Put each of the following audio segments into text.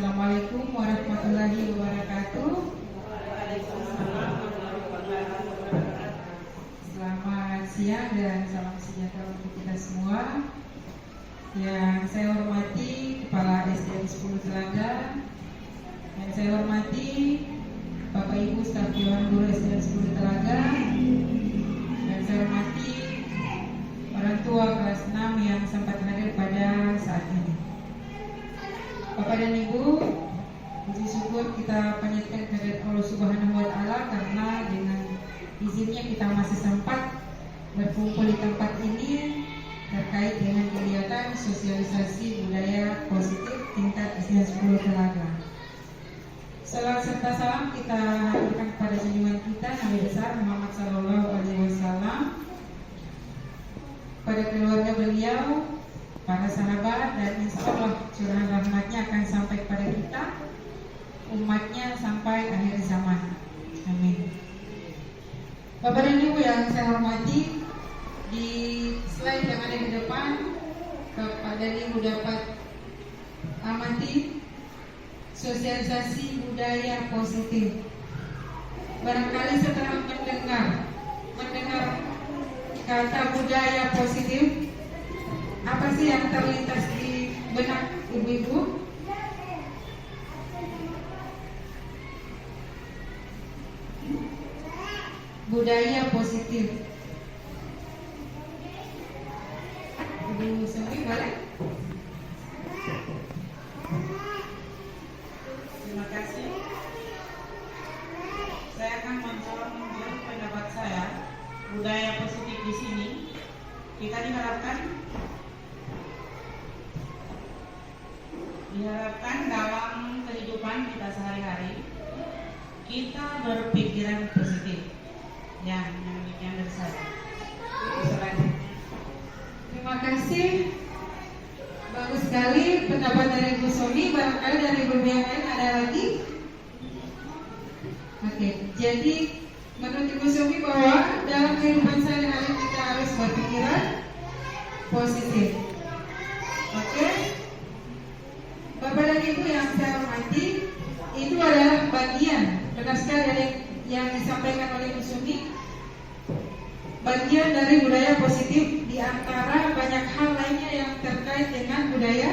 Assalamualaikum warahmatullahi wabarakatuh. Selamat siang dan salam sejahtera untuk kita semua. Yang saya hormati Kepala SDN 10 Telaga, yang saya hormati Bapak Ibu staf Dewan Guru SDN 10 Telaga, dan saya hormati orang tua kelas 6 yang sempat hadir pada saat ini. Bapak dan Ibu, puji syukur kita panjatkan kehadirat Allah Subhanahu wa Ta'ala karena dengan izinnya kita masih sempat berkumpul di tempat ini terkait dengan kegiatan sosialisasi budaya positif tingkat SDN 10 Telaga. Salam serta salam kita haturkan kepada junjungan kita Nabi besar Muhammad Sallallahu Alaihi Wasallam, pada keluarga beliau, para sahabat, dan insya Allah curahan rahmatnya akan sampai kepada kita, umatnya sampai akhir zaman. Amin. Bapak dan Ibu yang saya hormati, di slide yang ada di depan, Bapak dan Ibu dapat amati sosialisasi budaya positif. Barangkali setelah mendengar kata budaya positif, apa sih yang terlintas di benak ibu-ibu? Budaya positif. Ibu Sumi boleh? Terima kasih. Saya akan mencoba menjelaskan pendapat saya. Budaya positif di sini kita diharapkan dalam kehidupan kita sehari-hari kita berpikiran positif. Yang demikian dari saya. Selanjutnya. Terima kasih. Bagus sekali pendapat dari Bu Soni. Barangkali dari ibu yang lain ada lagi? Oke, jadi menurut Ibu Sumi bahwa dalam kehidupan sehari-hari kita harus berpikiran positif. Oke, Bapak dan Ibu yang saya hormati, itu adalah bagian, benar sekali dari yang disampaikan oleh Ibu Sumi, bagian dari budaya positif di antara banyak hal lainnya yang terkait dengan budaya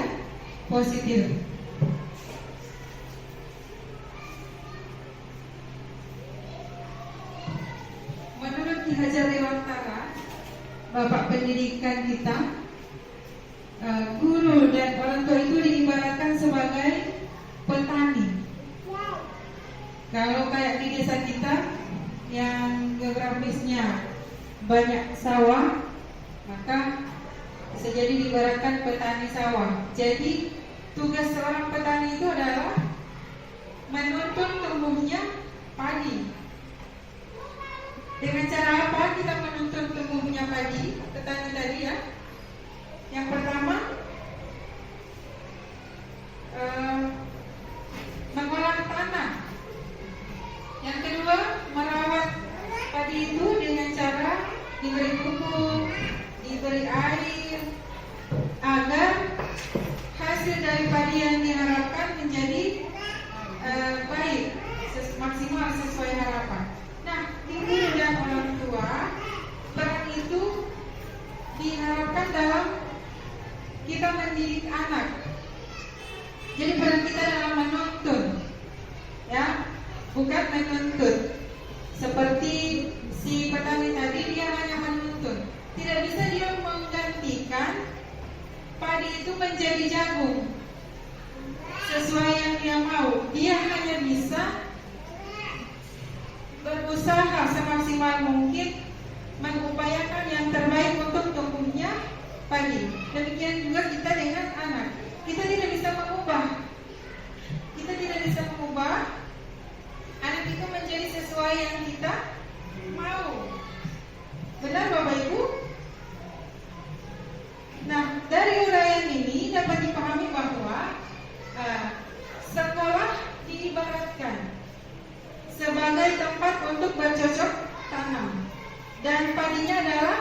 positif. Menurut Ki Hajar Dewantara, Bapak pendidikan kita, guru dan orang tua itu diibaratkan sebagai petani. Kalau kayak di desa kita yang geografisnya banyak sawah, maka bisa jadi diibaratkan petani sawah. Jadi tugas seorang petani itu adalah menuntun tumbuhnya padi. Dengan cara apa kita menuntun tumbuhnya padi? Petani tadi ya. Yang pertama, mengolah tanah. Yang kedua, merawat padi itu dengan cara diberi pupuk, diberi air, agar hasil dari padi yang diharapkan menjadi baik, maksimal sesuai harapan. Nah, ibu dan orang tua peran itu diharapkan dalam kita mendidik anak. Jadi peran kita dalam menuntun, ya, bukan menuntut. Seperti si petani tadi, dia hanya menuntun. Tidak bisa dia menggantikan padi itu menjadi jagung sesuai yang dia mau. Dia hanya bisa berusaha semaksimal mungkin mengupayakan yang terbaik untuk tumbuhnya padi. Demikian juga kita dengan anak. Kita tidak bisa mengubah anak itu menjadi sesuai yang kita mau. Benar Bapak Ibu? Nah, dari uraian ini dapat dipahami bahwa sekolah diibaratkan sebagai tempat untuk bercocok tanam, dan padinya adalah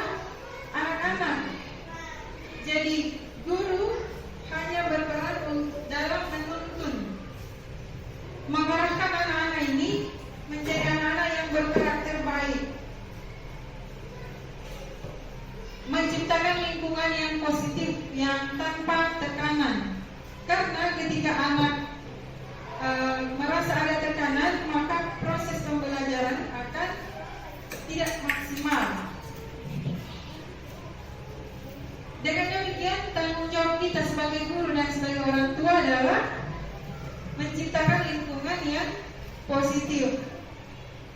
anak-anak. Jadi guru hanya berperan dalam menuntun lingkungan yang positif, yang tanpa tekanan. Karena ketika anak merasa ada tekanan, maka proses pembelajaran akan tidak maksimal. Dengan demikian, tanggung jawab kita sebagai guru dan sebagai orang tua adalah menciptakan lingkungan yang positif.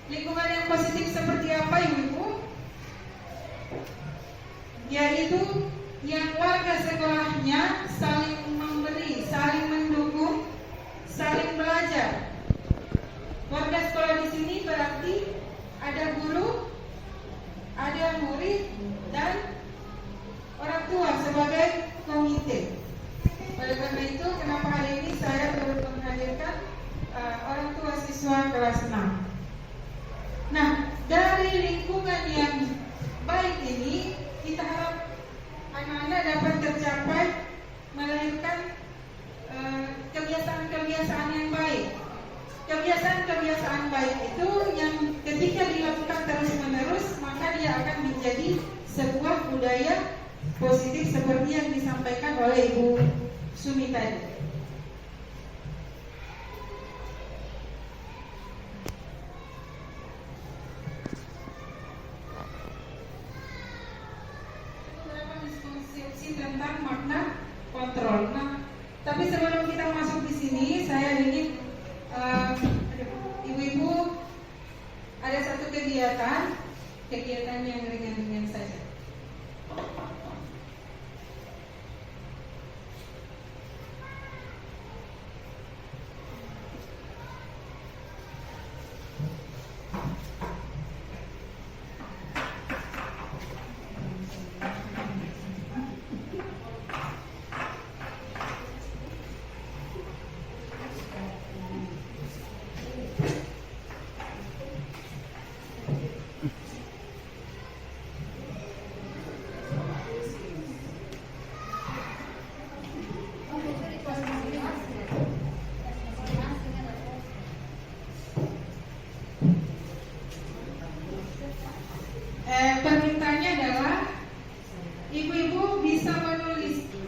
Lingkungan yang positif seperti apa, Ibu? Yaitu yang warga sekolahnya saling memberi, saling mendukung, saling belajar. Warga sekolah di sini berarti ada guru, ada murid, dan orang tua sebagai komite. Oleh karena itu, kenapa hari ini saya turut menghadirkan orang tua siswa kelas 6. Nah, dari lingkungan yang baik ini, kita harap anak-anak dapat tercapai melahirkan kebiasaan-kebiasaan yang baik. Kebiasaan-kebiasaan baik itu yang ketika dilakukan terus-menerus, maka dia akan menjadi sebuah budaya positif seperti yang disampaikan oleh Ibu Sumi tadi. Beberapa miskonsepsi tentang makna kontrol. Nah, tapi sebelum kita masuk di sini, saya ingin ibu-ibu ada satu kegiatan yang ringan-ringan saja. Permintaannya adalah ibu-ibu bisa menuliskan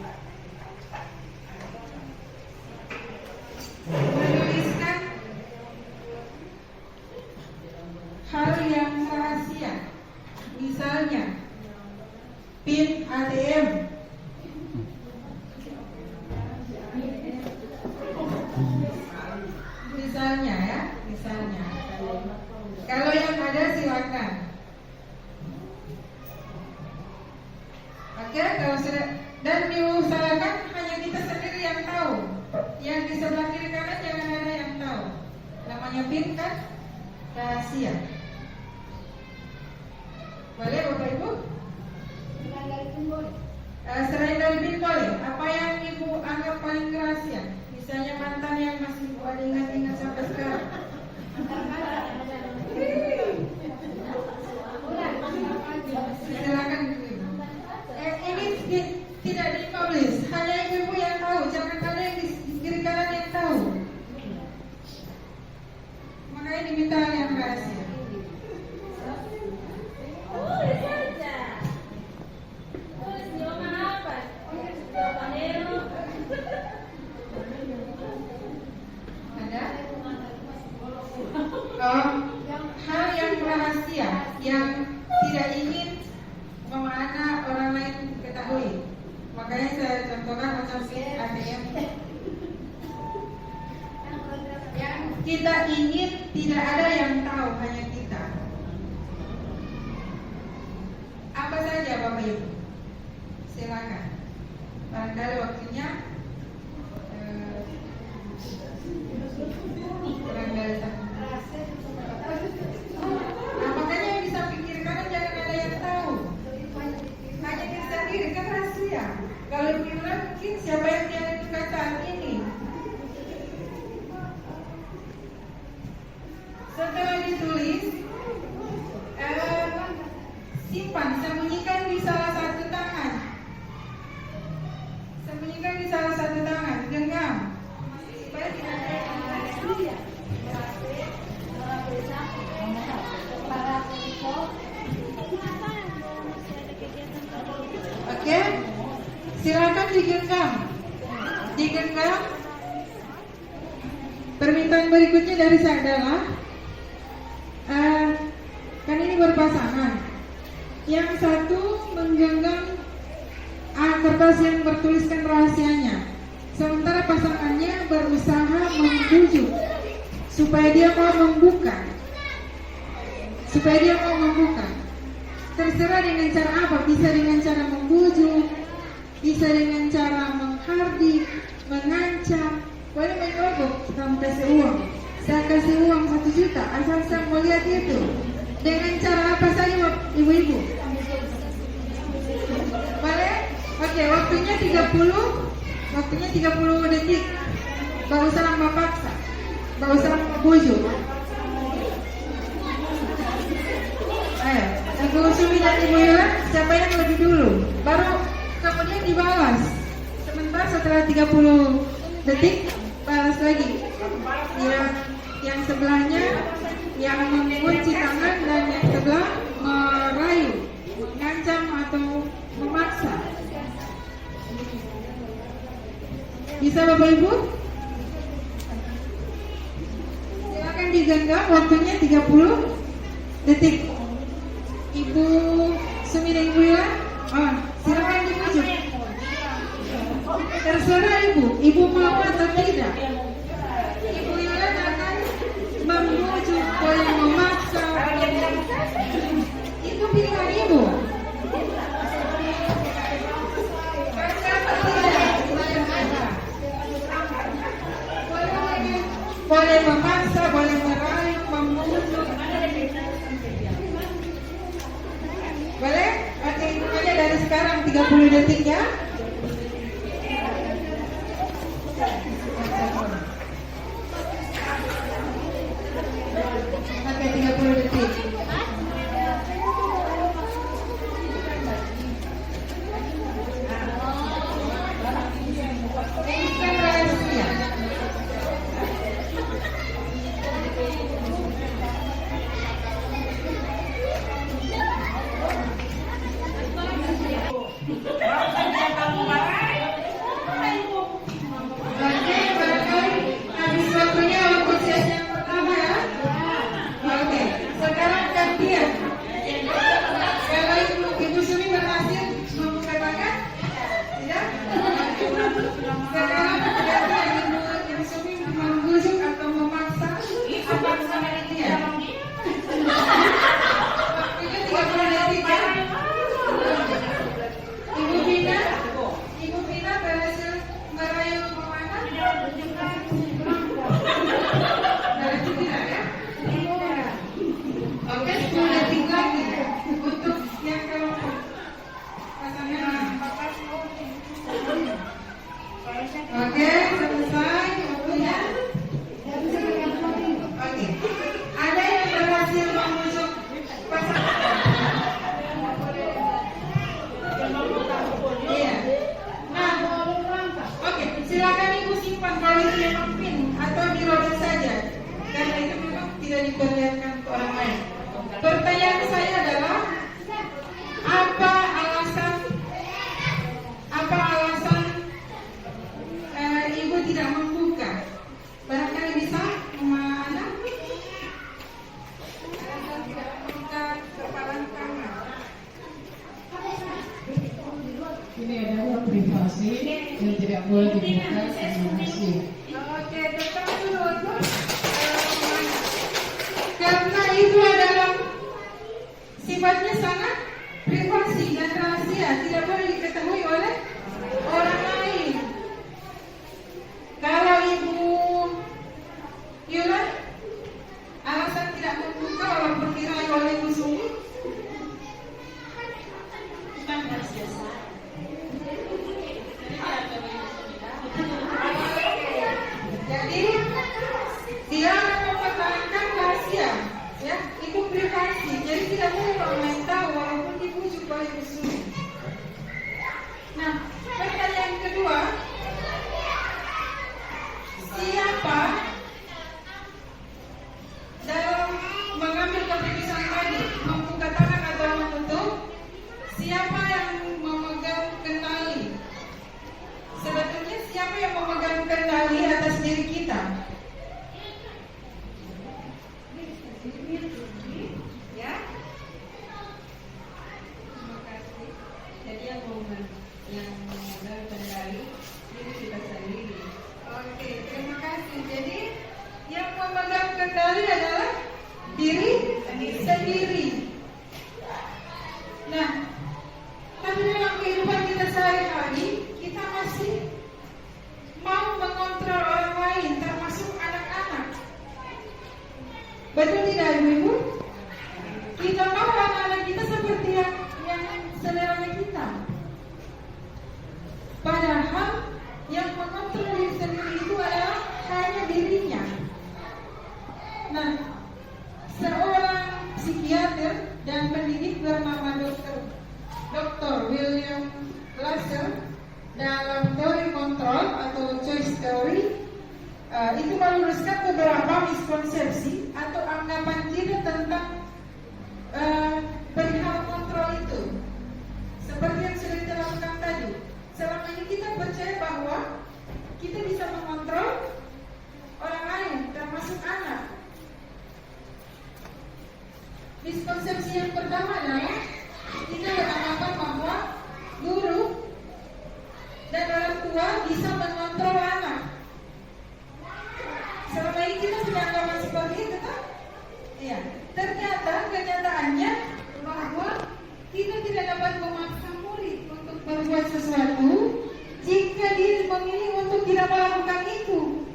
hal yang rahasia, misalnya PIN ATM, misalnya. Kalau yang ada silakan. Oke, kalau sudah, dan diusahakan hanya kita sendiri yang tahu. Yang di sebelah kiri kanan jangan ada yang tahu. Namanya PIN kan rahasia. Boleh Bapak Ibu? Selain dari PIN boleh. Apa yang Ibu anggap paling rahasia? Misalnya mantan yang masih Ibu ada ingat-ingat sampai sekarang. Silakan Ibu. Ini tidak ditulis, hanya ibu yang tahu, jangan ada yang di kiri kanan yang tahu. Makanya diminta yang rahasia. Ada? Hal yang rahasia yang tidak ingin mana orang lain ketahui. Makanya saya contohkan macam PIN ATM. Yang kita ingin tidak ada yang tahu, hanya kita. Apa saja Bapak Ibu? Silakan. Barangkali waktunya kurang dari satu. Nah, makanya yang bisa pikir kanan jangan ada yang tahu. Hanya diri sendiri kan rahasia. Kalau bilang mungkin siapa yang dia lakukan saat ini. Setelah ditulis, simpan, sembunyikan di salah satu tangan. Sembunyikan di salah satu tangan, genggam supaya tidak ada yang rahasia. Oke? digenggam. Digenggam. Permintaan berikutnya dari saya adalah kan ini berpasangan. Yang satu menggenggam kertas yang bertuliskan rahasianya, sementara pasangannya berusaha membujuk supaya dia mau membuka. Terserah dengan cara apa, bisa dengan cara membujuk, bisa dengan cara menghardik, mengancam. Boleh menyogok, kamu kasih uang, saya kasih uang 1 juta, asal saya mau lihat itu. Dengan cara apa saja ibu-ibu? Boleh? Oke, waktunya 30 detik. Gak usah lama paksa, gak usah lama bujuk. Ayo, Ibu Sumi dan Ibu Yola, siapa yang lebih dulu? Baru kemudian dibalas. Sebentar setelah 30 detik, balas lagi. Yang sebelahnya yang mengunci tangan dan yang sebelah merayu, mengancam atau memaksa. Bisa Bapak Ibu? Silakan digenggam, waktunya 30 detik. Ibu Sumi dan Ibu Yola, silakan dibujuk. Terserah ibu mau atau tidak. Ibu Yola akan membujuk, boleh memaksa. Itu pilihan ibu. Boleh memaksa, boleh merayu, membujuk. Boleh? Oke, mulai dari sekarang 30 detik ya. Oke, 30 detik. Ini kan rahasia. Habis waktunya untuk sesi yang pertama ya. Oke, sekarang gantian. Kalau Ibu Sumi berhasil membuka tangan, tidak? Sekarang gantian Ibu Sumi membujuk atau memaksa apa pasangan dia. Waktunya 30 detik ya. Ibu Vina berhasil merayu kemana? Berhasil tidak ya? Oke, 10 detik lagi untuk yang kelompok pasangan. Oke, selesai waktunya. Oke, ada yang berhasil membujuk pasangan? Iya. Nah, oke, silakan Ibu simpan kalau itu memang pin atau dirobek saja, karena itu memang tidak diperlihatkan ke orang lain. Pertanyaan saya adalah apa alasan Ibu tidak membuka? Barangkali bisa mana? Tidak membuka kepalan tangan. Ini adalah privasi yang tidak boleh dibuka sama rahasia. Oke, tetap dulu karena itu adalah sifatnya sangat privasi dan rahasia, tidak boleh diketahui oleh orang lain. Kalau Ibu Yola alasan tidak membuka walaupun dirayu oleh Ibu Sumi, terkendali adalah diri sendiri. Nah, tapi dalam kehidupan kita sehari-hari, kita masih mau mengontrol orang lain, termasuk anak-anak. Betul tidak, Ibu? Kita mau anak-anak kita seperti yang selera kita. Padahal yang mengontrol diri sendiri itu adalah hanya dirinya. Nah, seorang psikiater dan pendidik bernama Dr. William Glasser dalam teori kontrol atau choice theory itu meluruskan beberapa miskonsepsi atau anggapan kita tentang perihal kontrol itu. Seperti yang sudah kita lakukan tadi, selama ini kita percaya bahwa kita bisa mengontrol orang lain, termasuk anak. Miskonsepsi yang pertama adalah kita beranggapan bahwa guru dan orang tua bisa mengontrol anak. Selama ini kita punya anggapan seperti itu, kan? Iya. Ternyata kenyataannya bahwa kita tidak dapat memaksa murid untuk berbuat sesuatu jika dia memilih untuk tidak melakukan itu.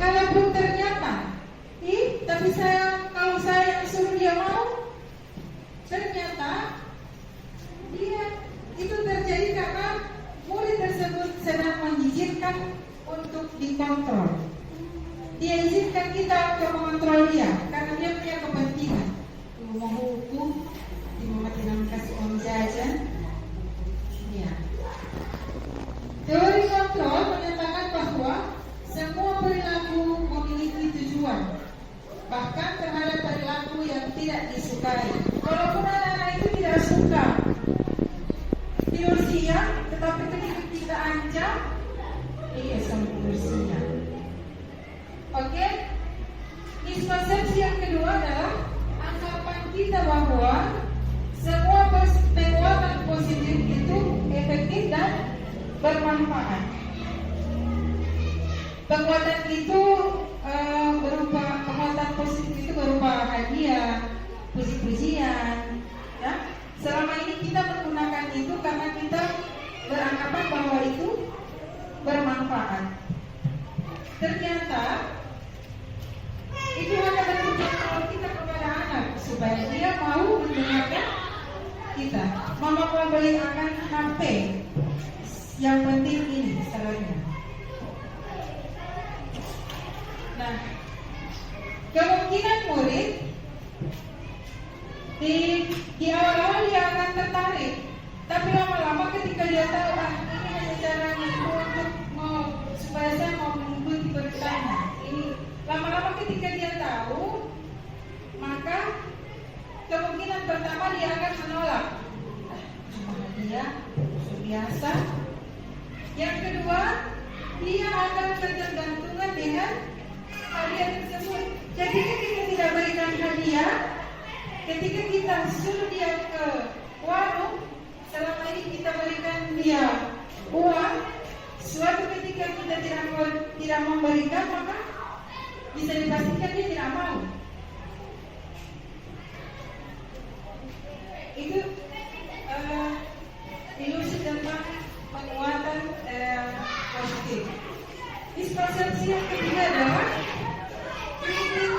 Kalaupun ternyata, tapi kalau saya yang suruh dia mau, ternyata dia itu terjadi karena murid tersebut sedang mengizinkan untuk dikontrol. Dia izinkan kita untuk mengontrol dia karena dia punya kepentingan. Mau hukum, dimatikan kasih uang jajan. Ya. Teori kontrol menyatakan bahwa semua perilaku memiliki tujuan, bahkan terhadap perilaku yang tidak disukai. Walaupun anak-anak itu tidak suka tidur siang, tetapi ketika kita ancam, iya sama tidur siang. Oke? Miskonsepsi yang kedua adalah anggapan kita bahwa semua penguatan positif itu efektif dan bermanfaat. Penguatan itu penguatan positif itu berupa hadiah, puji-pujian. Ya? Selama ini kita menggunakan itu karena kita beranggapan bahwa itu bermanfaat. Ternyata itu hanya bentuk kontrol kita kepada anak supaya dia mau mendengarkan kita. Mama mau belikan HP, yang penting ini salahnya. Nah, kemungkinan murid di awal-awal dia akan tertarik, tapi lama-lama ketika dia tahu ini hanya caranya itu untuk supaya saya mau mengikuti beritanya. Ini lama-lama ketika dia tahu, maka kemungkinan pertama dia akan menolak. Cuma dia biasa. Yang kedua, dia akan ketergantungan dengan hadiah tersebut. Jadi ketika tidak berikan hadiah, ketika kita suruh dia ke warung, selama ini kita berikan dia uang, suatu ketika kita tidak memberikan, maka bisa dipastikan dia tidak mau. Itu ilusi tentang penguatan positif. Miskonsepsi yang ketiga adalah kritik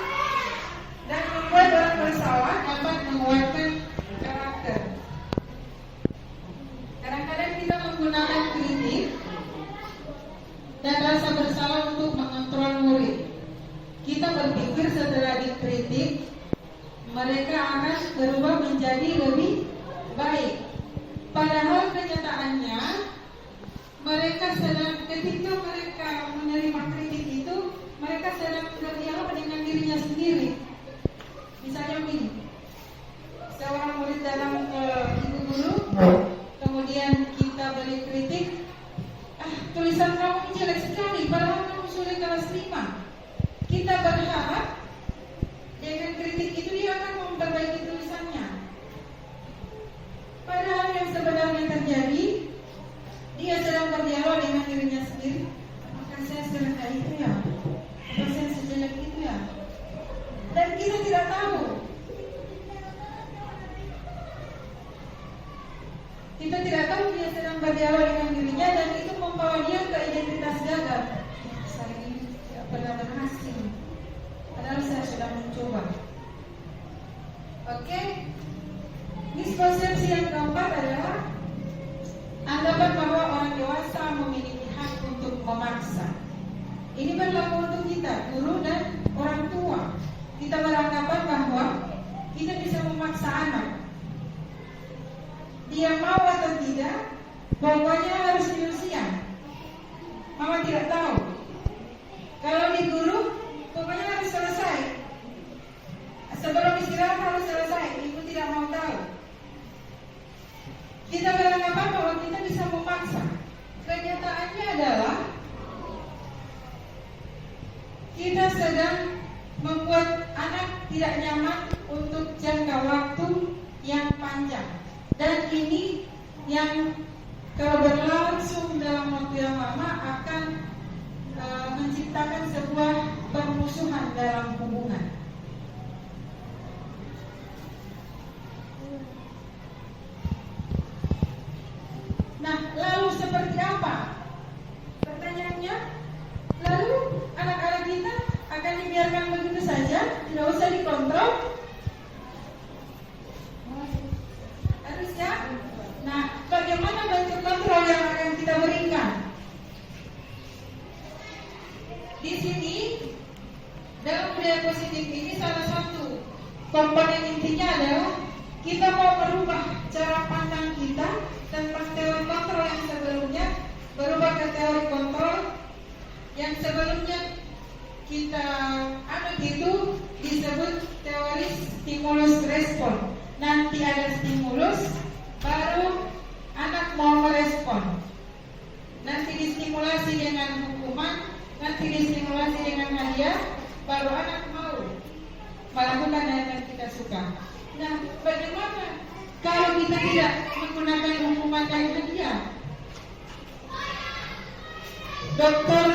dan membuat orang bersalah dapat menguatkan karakter. Kadang-kadang kita menggunakan kritik dan rasa bersalah untuk mengontrol murid. Kita berpikir setelah dikritik, mereka akan berubah menjadi lebih baik. Padahal kenyataannya, ketika mereka menerima kritik itu, mereka sedang berdialog dengan dirinya sendiri. Misalnya begini, seorang murid datang ke ibu guru, kemudian kita beri kritik, tulisan kamu ini jelek sekali, padahal kamu sudah kelas 5. Kita berharap dengan kritik itu dia akan memperbaiki tulisannya. Padahal yang sebenarnya terjadi, dia sedang berdialog dengan dirinya sendiri. Maka saya sedang itu ya, coba. Oke. Miskonsepsi yang keempat adalah anggapan bahwa orang dewasa memiliki hak untuk memaksa. Ini berlaku untuk kita, guru dan orang tua. Kita beranggapan bahwa kita bisa memaksa anak. Dia mau atau tidak, pokoknya harus ujian. Mama tidak tahu. Kalau di guru, pokoknya harus selesai. Sebelum istirahat harus selesai. Ibu tidak mau tahu. Kita beranggapan bahwa kita bisa memaksa. Kenyataannya adalah kita sedang membuat anak tidak nyaman untuk jangka waktu yang panjang. Dan ini yang kalau berlangsung dalam waktu yang lama akan menciptakan sebuah permusuhan dalam hubungan. Nah, lalu seperti apa? Pertanyaannya, lalu anak-anak kita akan dibiarkan begitu saja, tidak usah dikontrol? Harusnya. Nah, bagaimana bentuk kontrol yang akan kita berikan? Di sini, dalam budaya positif ini salah satu komponen intinya adalah kita mau merubah cara pandang kita tentang teori kontrol yang sebelumnya, berubah ke teori kontrol yang sebelumnya kita anut itu disebut teori stimulus respon. Nanti ada stimulus, baru anak mau merespon. Nanti distimulasi dengan hukuman, nanti distimulasi dengan hadiah, baru anak mau melakukan yang kita suka. Nah, bagaimana kalau kita tidak menggunakan hukuman dan hadiah? Dokter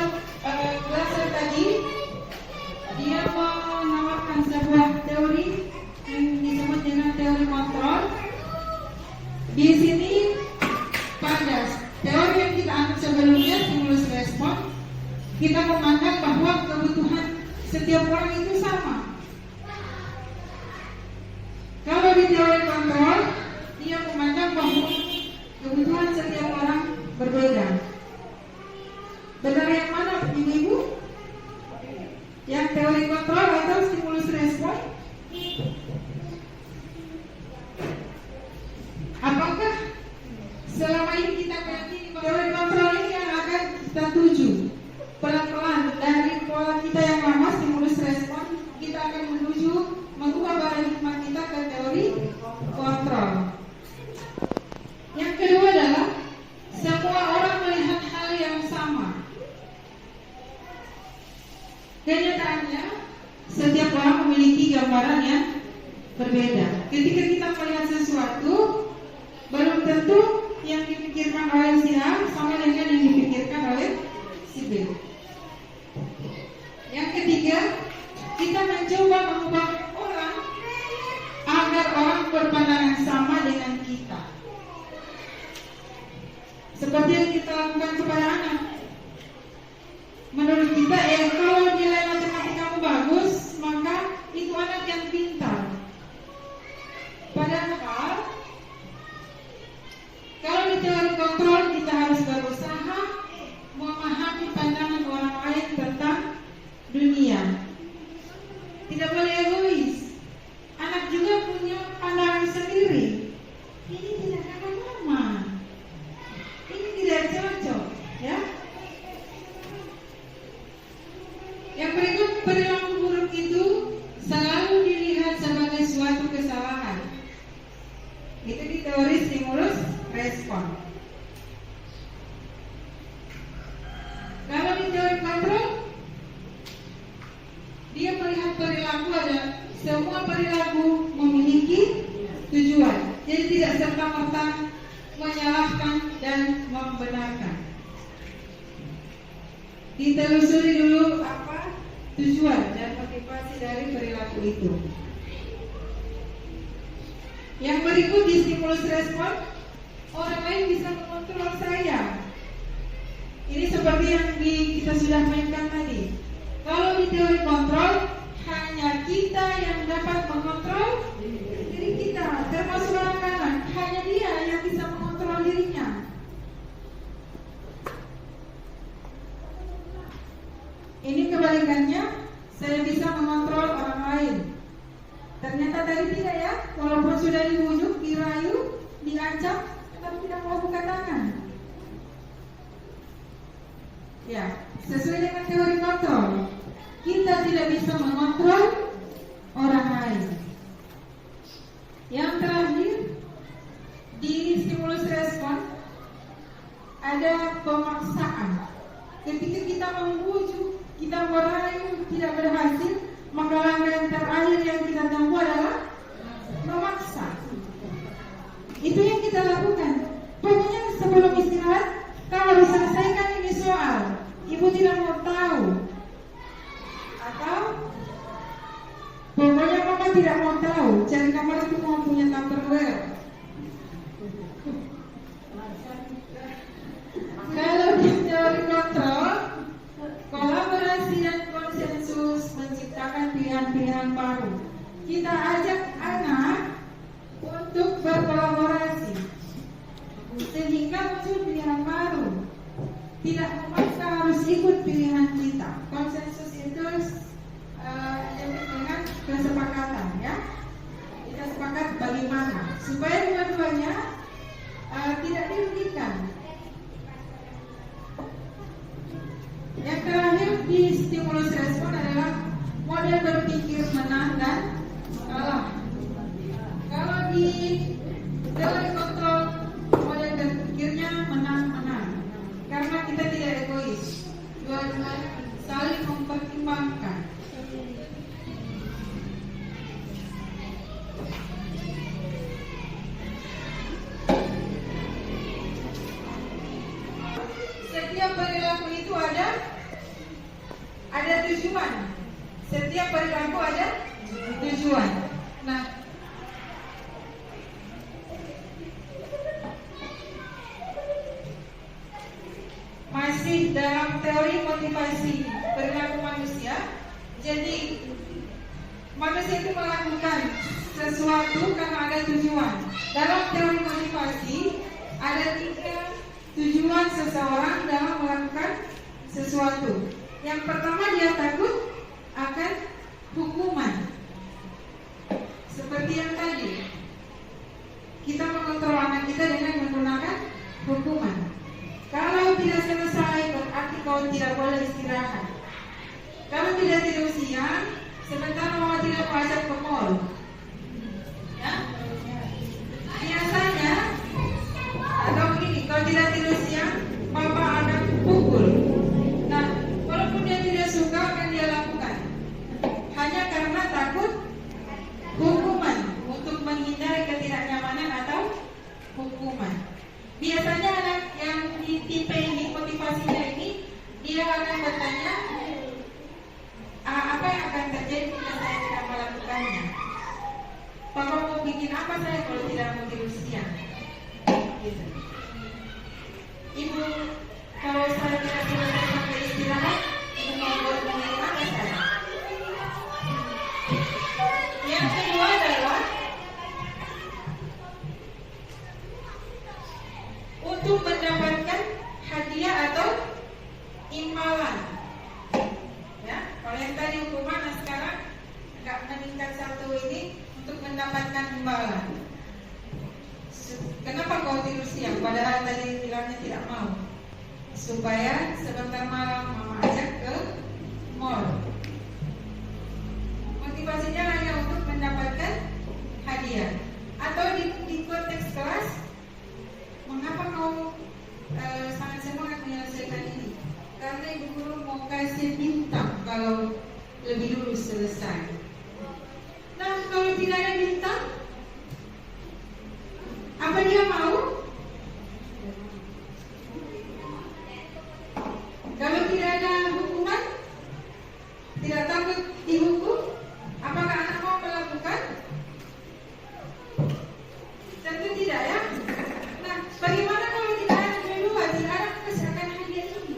Glaser tadi dia menawarkan sebuah teori yang disebut dengan teori kontrol. Di sini pada teori yang kita anut sebelumnya stimulus respon, kita memandang bahwa kebutuhan setiap orang itu sama. Kalau di teori kontrol, dia memandang bahwa kebutuhan setiap orang berbeda. Benar yang mana, Ibu? Yang teori kontrol atau stimulus respon? Apakah selama ini kita meyakini teori kontrol ini yang akan kita tuju? Pelan-pelan dari pola kita yang lama stimulus respon, kita akan menuju mengubah paradigma kita ke teori kontrol. Yang kedua adalah semua orang melihat hal yang sama. Kenyataannya setiap orang memiliki gambaran yang berbeda. Ketika kita melihat sesuatu, belum tentu yang dipikirkan oleh si A sama dengan yang dipikirkan oleh si B. Yang ketiga, kita mencoba mengubah orang agar orang berpandangan sama dengan kita. Seperti yang kita lakukan kepada anak. Menurut kita, kalau nilai matematika kamu bagus, maka itu anak yang pintar. Padahal, kalau di teori kontrol kita harus berusaha memahami pandangan orang lain tentang dunia. Tidak boleh egois. Anak juga punya pandangan sendiri. Ini tidak sama. Ini tidak cocok, ya. Yang berikut, perilaku buruk itu selalu dilihat sebagai suatu kesalahan. Itu di teori stimulus respon. Kalau di teori kontrol, dia melihat perilaku ada semua perilaku memiliki tujuan. Jadi tidak serta-merta menyalahkan dan membenarkan. Ditelusuri dulu apa tujuan dan motivasi dari perilaku itu. Yang berikut di stimulus respon, orang lain bisa mengontrol saya. Ini seperti yang kita sudah mainkan tadi. Kalau di teori kontrol, hanya kita mengontrol diri kita, termasuk anak-anak. Hanya dia yang bisa mengontrol dirinya. Ini kebalikannya, saya bisa mengontrol orang lain. Ternyata tadi tidak ya, walaupun sudah dibujuk, dirayu, diancam, tetap tidak mau buka tangan. Ya, sesuai dengan teori kontrol, kita tidak bisa mengontrol orang lain. Yang terakhir, di stimulus respon ada pemaksaan. Ketika kita membujuk, kita merayu, tidak berhasil, maka langkah yang terakhir yang kita tempuh adalah memaksa. Itu yang kita lakukan. Pokoknya sebelum istirahat, kalau diselesaikan ini soal, ibu tidak mau tahu. Atau pokoknya mama tidak mau tahu, cari kamar itu mau punya Tupperware. Kalau di teori kontrol, kolaborasi dan konsensus menciptakan pilihan-pilihan baru. Kita ajak anak untuk berkolaborasi sehingga muncul pilihan baru. Tidak memaksa harus ikut pilihan kita. Konsensus itu identik dengan kesepakatan, ya. Kita sepakat bagaimana supaya dua-duanya tidak dirugikan. Yang terakhir di stimulus respon adalah model berpikir menang dan kalah. Kalau di teori kontrol, model berpikirnya menang-menang, karena kita tidak egois, dua-duanya saling mempertimbangkan. Setiap perilaku itu ada tujuan. Setiap perilaku ada tujuan. Nah, masih dalam teori motivasi perilaku manusia. Jadi manusia itu melakukan sesuatu karena ada tujuan. Dalam teori motivasi ada 3 tujuan seseorang dalam melakukan sesuatu. Yang pertama, dia takut akan hukuman. Seperti yang tadi, kita mengontrol anak kita dengan menggunakan hukuman. Kalau tidak selesai, berarti kau tidak boleh istirahat. Kalau tidak tidur siang, sebentar mama tidak mau ajak ke mall. Ya? Biasanya, atau begini, kalau tidak tidur siang, papa akan pukul. Nah, walaupun dia tidak suka, akan dia lakukan. Hanya karena takut hukuman, untuk menghindari ketidaknyamanan atau hukuman. Biasanya anak yang di tipe ini, motivasinya ini, dia akan bertanya, apa yang akan terjadi jika saya tidak melakukannya? Papa mau bikin apa saya kalau tidak mau tidur siang? Gitu. Ibu, kalau saya tidak selesai sampai istirahat, ibu mau buat apa saya? Yang kedua adalah untuk mendapatkan hadiah atau imbalan. Ya, kalau yang tadi hukuman, nah sekarang nggak meningkat satu ini untuk mendapatkan imbalan. Kenapa kau tidur siang? Padahal tadi bilangnya tidak mau. Supaya sebentar malam mama ajak ke mall. Motivasinya hanya untuk mendapatkan hadiah. Atau di konteks kelas, mengapa kau sangat semangat menyelesaikan ini? Karena ibu guru mau kasih bintang kalau lebih dulu selesai. Nah, kalau tidak ada bintang, apa dia mau? Kalau tidak ada hukuman, tidak takut dihukum, apakah anak mau melakukan? Tentu tidak, ya. Nah, bagaimana kalau tidak ada kedua, tidak ada kesehatan hadiah ini?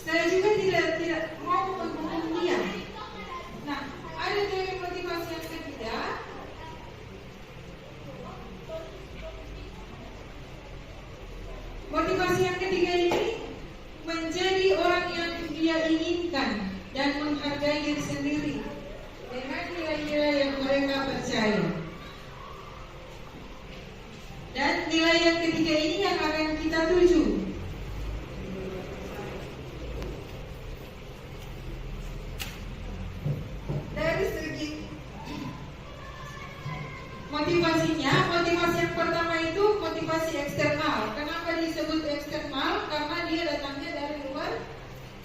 Saya juga tidak mau menghukum dia. Nah, ada mereka inginkan dan menghargai diri sendiri dengan nilai-nilai yang mereka percaya. Dan nilai yang ketiga ini yang akan kita tuju. Dari segi motivasinya, motivasi yang pertama itu motivasi eksternal. Kenapa disebut eksternal? Karena dia datangnya dari luar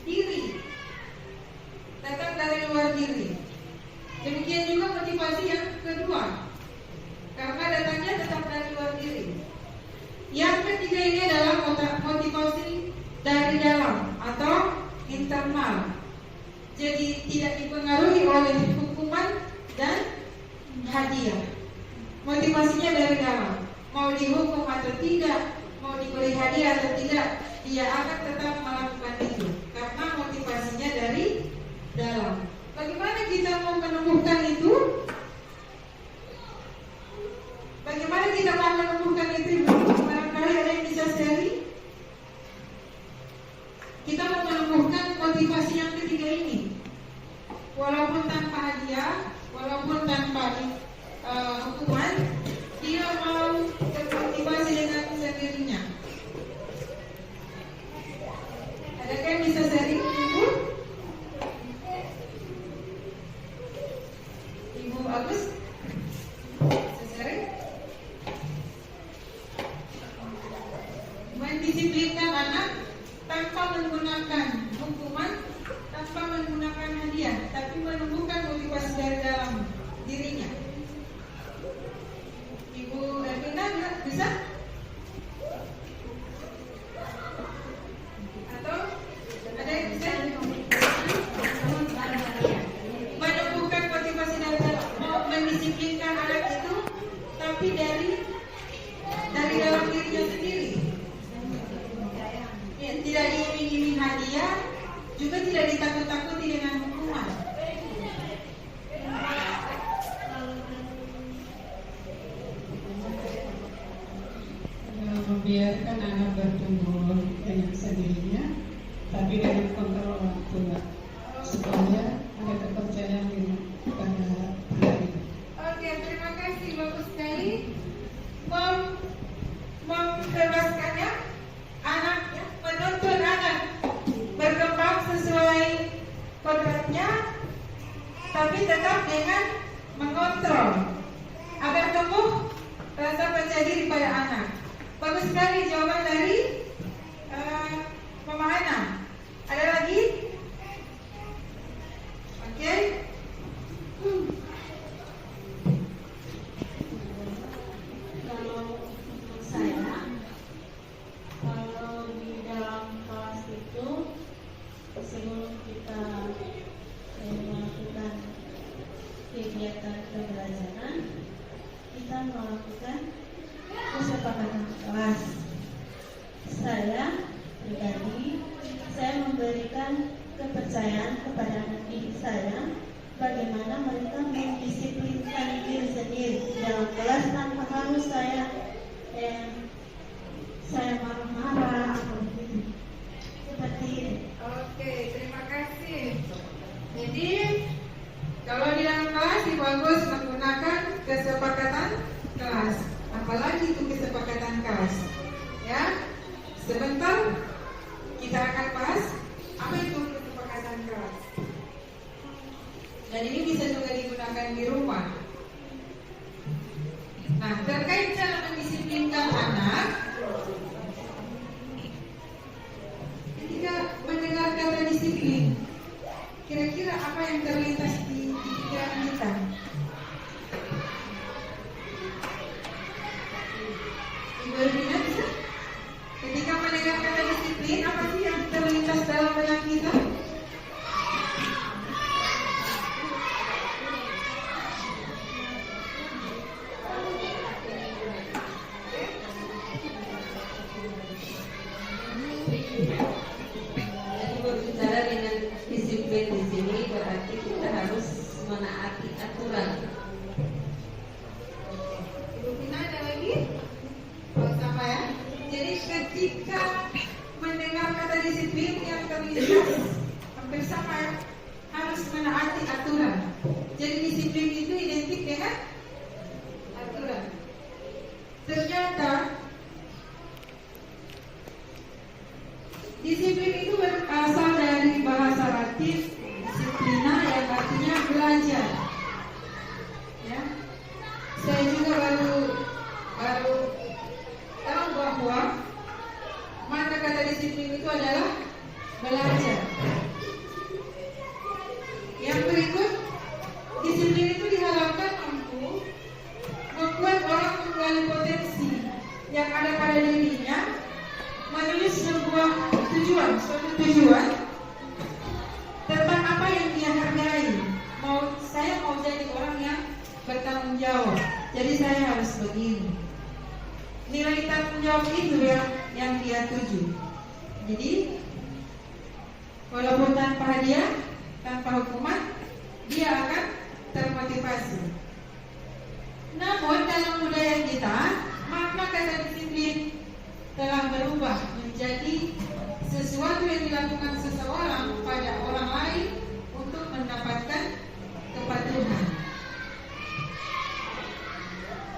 diri. Datang dari luar diri. Demikian juga motivasi yang kedua, karena datangnya tetap dari luar diri. Yang ketiga ini adalah motivasi dari dalam atau internal. Jadi tidak dipengaruhi oleh hukuman dan hadiah. Motivasinya dari dalam. Mau dihukum atau tidak, mau diberi hadiah atau tidak, dia akan tetap melakukan itu karena motivasinya dari dalam. Bagaimana kita mau menemukan itu? Bagaimana kita mau menemukan itu? Barangkali ada yang bisa sharing. Kita mau menemukan motivasi yang ketiga ini. Walaupun tanpa hadiah, walaupun tanpa hukuman, dia mau termotivasi dengan sendirinya. Adakah yang bisa sharing, Ibu? Ibu Agus? Bisa sharing? Mendisiplinkan anak tanpa menggunakan hukuman, tanpa menggunakan hadiah, tapi menemukan motivasi dari dalam dirinya. Ibu Erlina bisa? Atau ada yang bisa? Menemukan motivasi dari dalam, mau mendisiplinkan anak itu, tapi dari dalam dirinya sendiri. Ya, tidak diiming-iming hadiah, juga tidak ditakut-takuti dengan hukuman. Membiarkan anak bertumbuh dengan sendirinya, tapi dengan kontrol orang tua, supaya ada kepercayaan diri pada diri. Oke, terima kasih, bagus sekali. Membebaskannya, anaknya, menuntun anak berkembang sesuai kodratnya, tapi tetap dengan mengontrol agar tumbuh rasa percaya diri pada anak. Bagus sekali jawaban dari Mama Hana. Ada lagi? Oke. Kalau menurut saya, kalau di dalam kelas itu sebelum kita melakukan kegiatan pembelajaran, kita melakukan kesepakatan kelas. Saya pribadi, saya memberikan kepercayaan kepada anak didik saya bagaimana mereka mendisiplinkan diri sendiri dalam kelas tanpa harus saya marah-marah atau begitu. Seperti ini. Oke, terima kasih. Jadi kalau di dalam kelas Ibu Agus menggunakan kesepakatan kelas. Apalagi itu kesepakatan kelas. Ya, sebentar kita akan bahas apa itu kesepakatan kelas. Dan ini bisa juga digunakan di rumah. Nah, terkait cara mendisiplinkan anak, ketika mendengar kata disiplin, kira-kira apa yang terlintas di pikiran kita? Ibu Erlina bisa? Ketika mendengar kata disiplin, apa sih yang terlintas dalam benak kita? Berbicara dengan disiplin di sini berarti kita hampir sama ya, harus menaati aturan. Jadi disiplin itu identik dengan aturan. Ternyata disiplin itu berasal dari bahasa Latin disiplina yang artinya belajar. Ya, saya juga baru tahu bahwa makna kata disiplin itu adalah belajar. Yang berikut, disiplin itu diharapkan mampu membuat orang menggali potensi yang ada pada dirinya, menulis sebuah suatu tujuan tentang apa yang dia hargai. Saya mau jadi orang yang bertanggung jawab, jadi saya harus begini. Nilai tanggung jawab itu yang dia tuju. Jadi walaupun tanpa hadiah, tanpa hukuman, dia akan termotivasi. Namun dalam budaya kita, makna kata disiplin telah berubah menjadi sesuatu yang dilakukan seseorang pada orang lain untuk mendapatkan kepatuhan.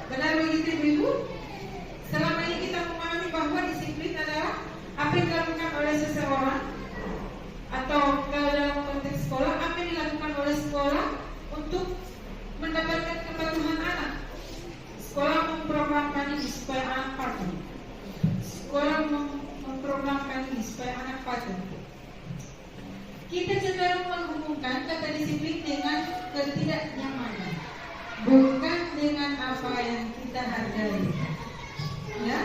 Benar begitu Ibu? Selama ini kita memahami bahwa disiplin adalah apa yang dilakukan oleh seseorang, atau kalau dalam konteks sekolah, apa yang dilakukan oleh sekolah untuk mendapatkan kepatuhan anak. Sekolah memprogramkan ini supaya anak patuh. Sekolah memprogramkan ini supaya anak patuh. Kita cenderung menghubungkan kata disiplin dengan ketidaknyamanan, bukan dengan apa yang kita hargai. Ya.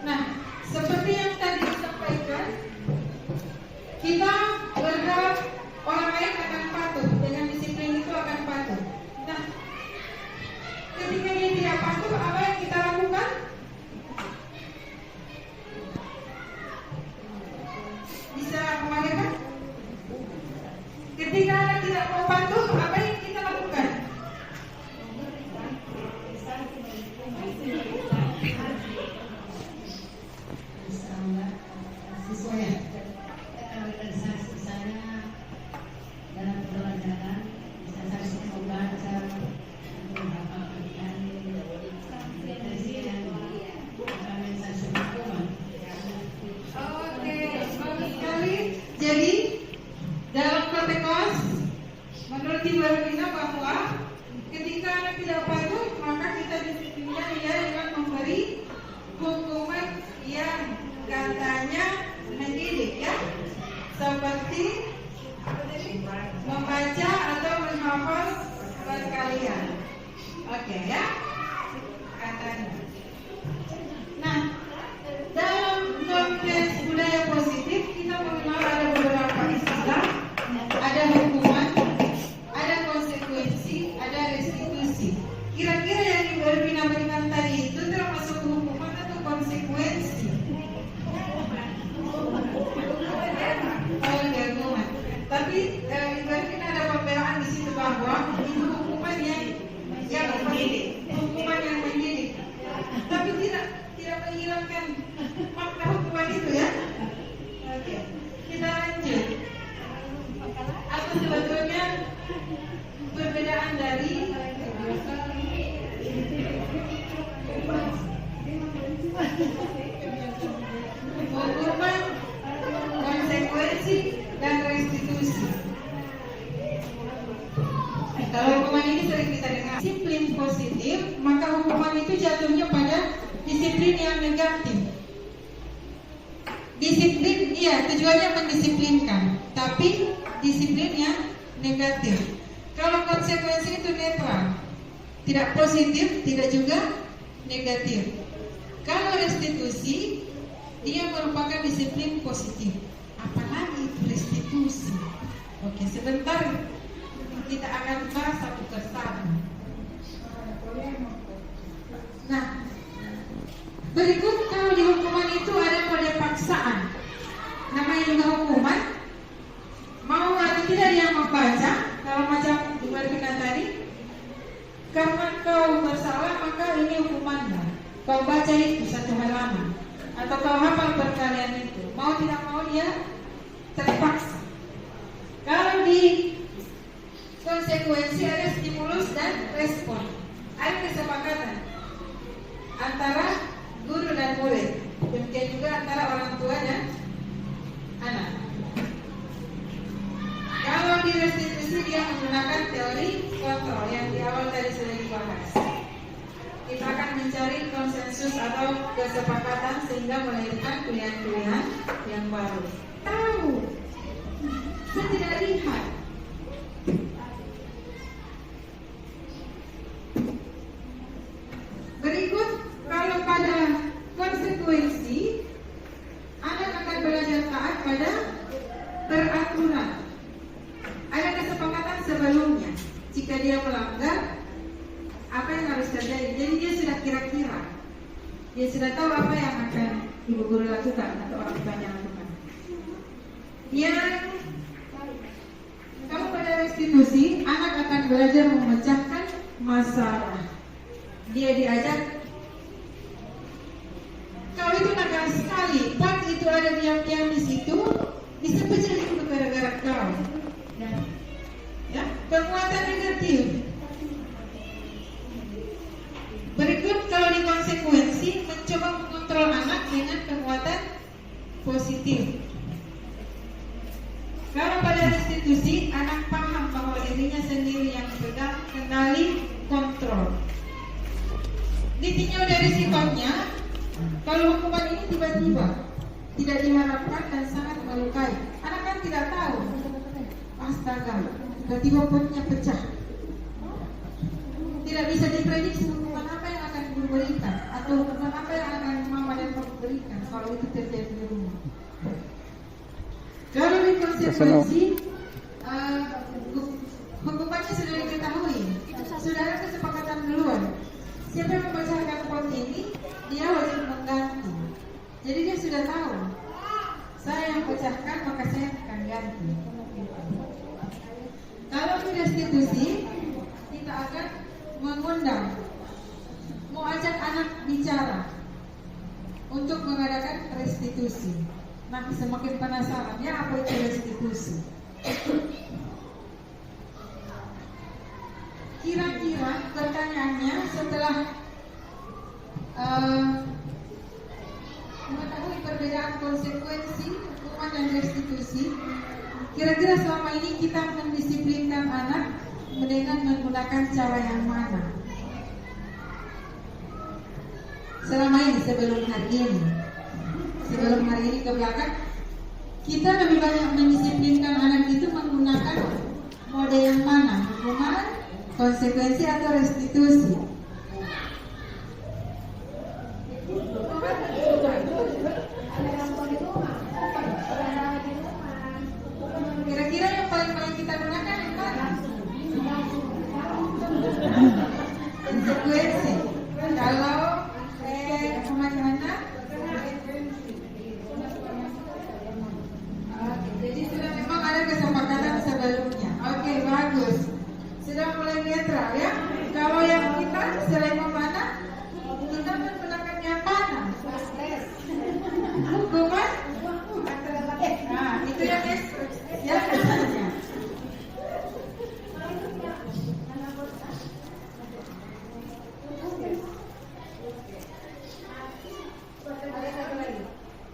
Nah, seperti yang tadi disampaikan, kita berharap orang lain akan patuh, dengan disiplin itu akan patuh. Nah, ketika dia tidak patuh, apa yang kita lakukan? Bisa kemana? Ketika anak tidak mau patuh, apa yang kita lakukan? Jadi dalam konteks kelas, menurut Ibu Ervina bahwa ketika anak tidak patuh, maka kita disiplinkan dia dengan memberi hukuman yang katanya mendidik, ya, seperti membaca atau menghafal berkalian. Oke, ya, katanya. Nah, dalam konteks budaya positif, kita mengenal ada beberapa istilah, ada hukuman, ada konsekuensi, ada restitusi. Kira-kira yang Ibu Ervina berikan tadi itu termasuk hukuman atau konsekuensi? Oh, hukuman. Tapi Ibu Ervina ada pembelaan di situ bahwa itu hukuman yang mendidik, hukuman yang mendidik. Tapi tidak menghilangkan makna hukuman itu, ya. Oke, kita lanjut. Apa sebetulnya perbedaan dari hukuman, konsekuensi, dan restitusi? Kalau hukuman ini sering kita dengar disiplin positif, maka hukuman itu jatuhnya pada disiplin yang negatif. Disiplin, iya, tujuannya mendisiplinkan, tapi disiplin yang negatif. Kalau konsekuensi itu netral, tidak positif, tidak juga negatif. Kalau restitusi, dia merupakan disiplin positif. Apalagi itu restitusi. Oke, sebentar kita akan bahas satu persatu. Nah, berikut kalau di hukuman itu ada kode paksaan. Namanya juga hukuman. Mau atau tidak dia membaca, kalau macam Ibu Ervina tadi, karena kau bersalah maka ini hukumannya. kau baca itu satu halaman atau kau hafal perkalian itu, mau tidak mau dia terpaksa. Kalau di konsekuensi ada stimulus dan respon, ada kesepakatan antara guru dan murid, demikian juga antara orang tua dan anak. Kalau di restitusi dia menggunakan teori kontrol yang di awal tadi sudah dibahas. Kita akan mencari konsensus atau kesepakatan sehingga melahirkan pilihan-pilihan yang baru. Tahu, saya tidak lihat. Berikut, kalau pada konsekuensi, anak akan belajar taat pada peraturan. Ada kesepakatan sebelumnya. Jika dia melanggar, apa yang harus terjadi? Jadi dia sudah kira-kira, dia sudah tahu apa yang akan ibu guru lakukan atau orang tuanya lakukan. Yang kalau pada restitusi, anak akan belajar memecahkan masalah. Dia diajak, kau itu nakal sekali, pot itu ada diam-diam di situ, bisa pecah itu gara-gara kau. Ya, penguatan negatif. Berikut kalau di konsekuensi, mencoba mengontrol anak dengan penguatan positif. Kalau pada restitusi, anak paham bahwa dirinya sendiri yang pegang kendali kontrol. Ditinjau dari sifatnya, kalau hukuman ini tiba-tiba tidak diharapkan dan sangat melukai, anak kan tidak tahu. Astaga, tiba-tiba potnya pecah. Tidak bisa diprediksi hukuman apa yang akan diberikan atau hukuman apa yang akan mama dan papa berikan kalau itu terjadi di rumah. Kalau di konsekuensi, hukumannya sudah diketahui, sudah ada kesepakatan duluan. Siapa yang memecahkan pot ini, dia wajib mengganti. Jadi dia sudah tahu, saya yang pecahkan maka saya akan ganti. Kalau di restitusi, kita akan mengundang, mau ajak anak bicara untuk mengadakan restitusi. Nanti semakin penasaran, ya apa itu restitusi? Kira-kira pertanyaannya setelah mengetahui perbedaan konsekuensi hukuman dan restitusi, kira-kira selama ini kita mendisiplinkan anak dengan menggunakan cara yang mana? Selama ini, sebelum hari ini ke belakang, kita lebih banyak mendisiplinkan anak itu menggunakan mode yang mana? Hukuman, konsekuensi atau restitusi? Kira-kira yang paling kita gunakan yang mana? Konsekuensi. Kalau hukuman anak, jadi sudah memang ada kesepakatan sebelumnya. Oke, bagus. Sudah mulai netral ya. Kalau yang kita selain memanah, kita menggunakan yang panah. Hukuman. Nah, itu yang ya.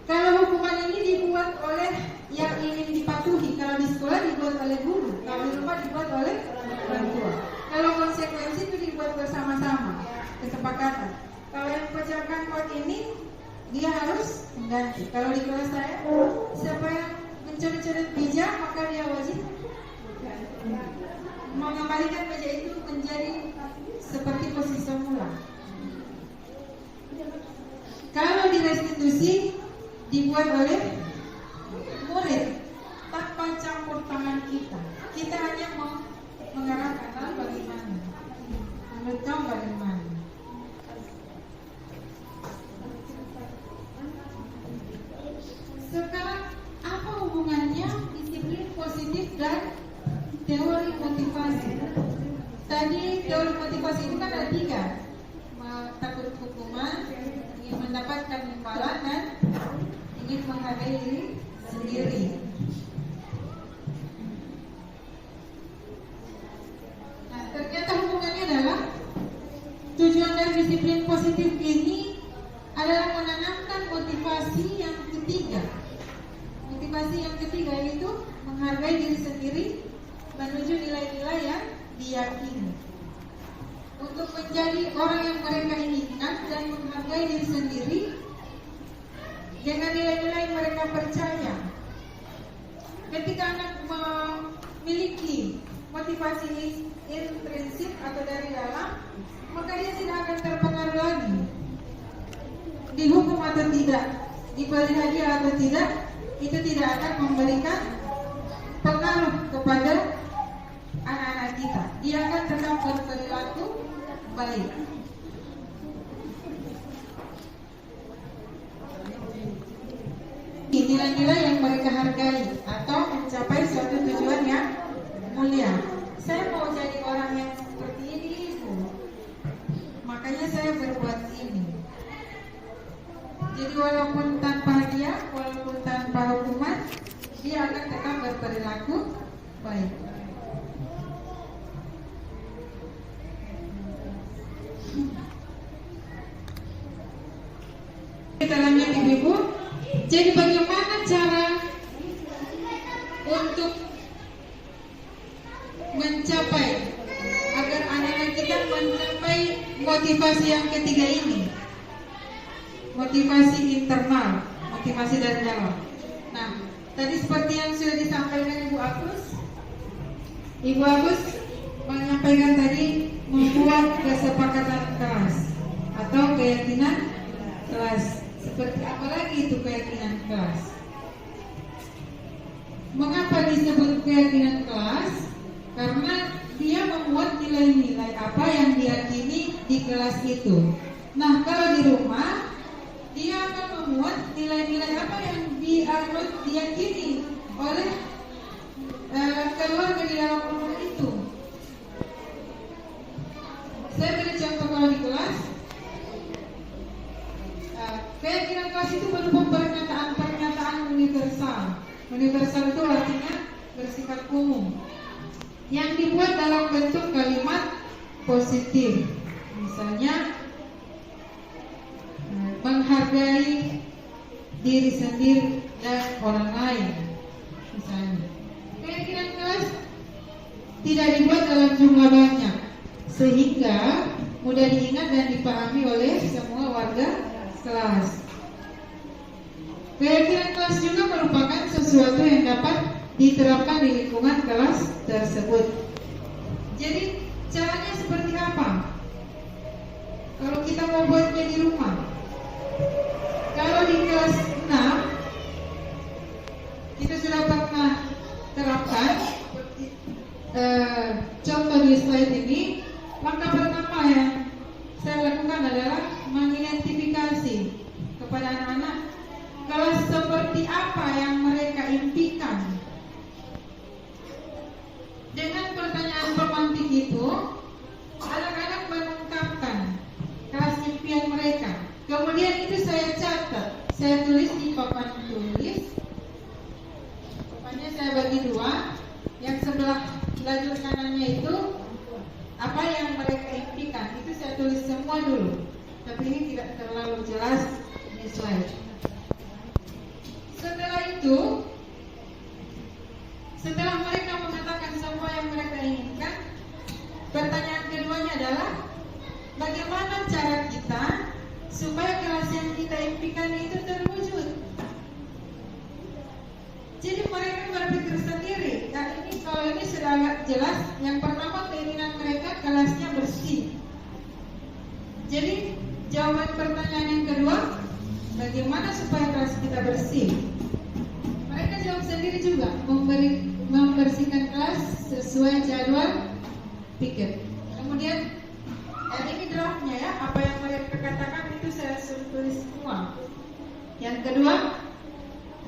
Kalau hukuman ini dibuat oleh yang ingin dipatuhi, kalau di sekolah dibuat oleh guru, kalau di rumah dibuat oleh orang tua. Kalau konsekuensi itu dibuat bersama-sama, kesepakatan. Kalau yang pecahkan pot ini, dia harus mengganti. Kalau di kelas saya, siapa yang mencuri-curi meja, maka dia wajib mengembalikan meja itu menjadi seperti posisi semula. Kalau di restitusi dibuat oleh murid tanpa campur tangan kita. Kita hanya mengarahkan lalu bagaimana. Menurut kamu bagaimana? Sekarang apa hubungannya disiplin positif dan teori motivasi? Tadi teori motivasi itu kan ada 3. Takut hukuman, ingin mendapatkan imbalan dan ingin menghargai diri sendiri. Nah, ternyata hubungannya adalah tujuan dari disiplin positif ini adalah menanamkan motivasi yang ketiga. Motivasi yang ketiga yaitu menghargai diri sendiri menuju nilai-nilai yang diyakini. Untuk menjadi orang yang mereka inginkan dan menghargai diri sendiri dengan nilai-nilai yang mereka percaya. Ketika anak memiliki motivasi intrinsik atau dari dalam, maka dia tidak akan terpengaruh lagi dihukum atau tidak, diberi hadiah atau tidak, itu tidak akan memberikan pengaruh kepada anak-anak kita. Dia akan tetap berperilaku baik. Nilai-nilai yang mereka hargai atau mencapai suatu tujuan yang mulia. Saya mau jadi orang yang seperti ini, Ibu. Makanya saya berbuat ini. Jadi walaupun tanpa hadiah, walaupun tanpa hukuman, dia akan tetap berperilaku baik. Dalamnya Ibu, jadi bagaimana cara untuk mencapai agar anak-anak kita mencapai motivasi yang ketiga ini? Motivasi internal, motivasi dari dalam. Nah, tadi seperti yang sudah disampaikan Ibu Agus, Ibu Agus menyampaikan tadi membuat kesepakatan kelas atau keyakinan kelas. Seperti apa lagi itu keyakinan kelas? Mengapa disebut keyakinan kelas? Karena dia memuat nilai-nilai apa yang diyakini di kelas itu. Nah, kalau di rumah dia akan memuat nilai-nilai apa yang diyakini oleh keluarga di dalam rumah itu. Saya beri contoh kalau di kelas, keyakinan kelas itu berupa pernyataan universal. Universal itu artinya bersifat umum, yang dibuat dalam bentuk kalimat positif. Misalnya, menghargai diri sendiri dan orang lain. Misalnya, keyakinan kelas tidak dibuat dalam jumlah banyak, sehingga mudah diingat dan dipahami oleh semua warga kelas. Keyakinan kelas juga merupakan sesuatu yang dapat diterapkan di lingkungan kelas tersebut. Jadi caranya seperti apa? Kalau kita mau buatnya di rumah, kalau di kelas 6 kita sudah pernah terapkan contoh di slide ini. Langkah pertama yang saya lakukan adalah mengidentifikasi kepada anak-anak kelas seperti apa yang mereka impikan. Dengan pertanyaan pemantik itu, anak-anak mengungkapkan kelas impian mereka. Kemudian itu saya catat, saya tulis di papan tulis. Papannya saya bagi dua. Yang sebelah lajur kanannya itu apa yang mereka impikan, itu saya tulis semua dulu. Tapi ini tidak terlalu jelas di slide. Setelah itu, setelah mereka mengatakan semua yang mereka inginkan, pertanyaan keduanya adalah bagaimana cara kita supaya kelas yang kita impikan itu terwujud. Jadi mereka berpikir sendiri. Dan ini kalau ini sudah agak jelas. Yang pertama, keinginan mereka kelasnya bersih. Jadi jawaban pertanyaan yang kedua, bagaimana supaya kelas kita bersih? Mereka jawab sendiri juga, membersihkan kelas sesuai jadwal piket. Kemudian ini draftnya ya, apa yang mereka katakan itu saya suruh tulis semua. Yang kedua,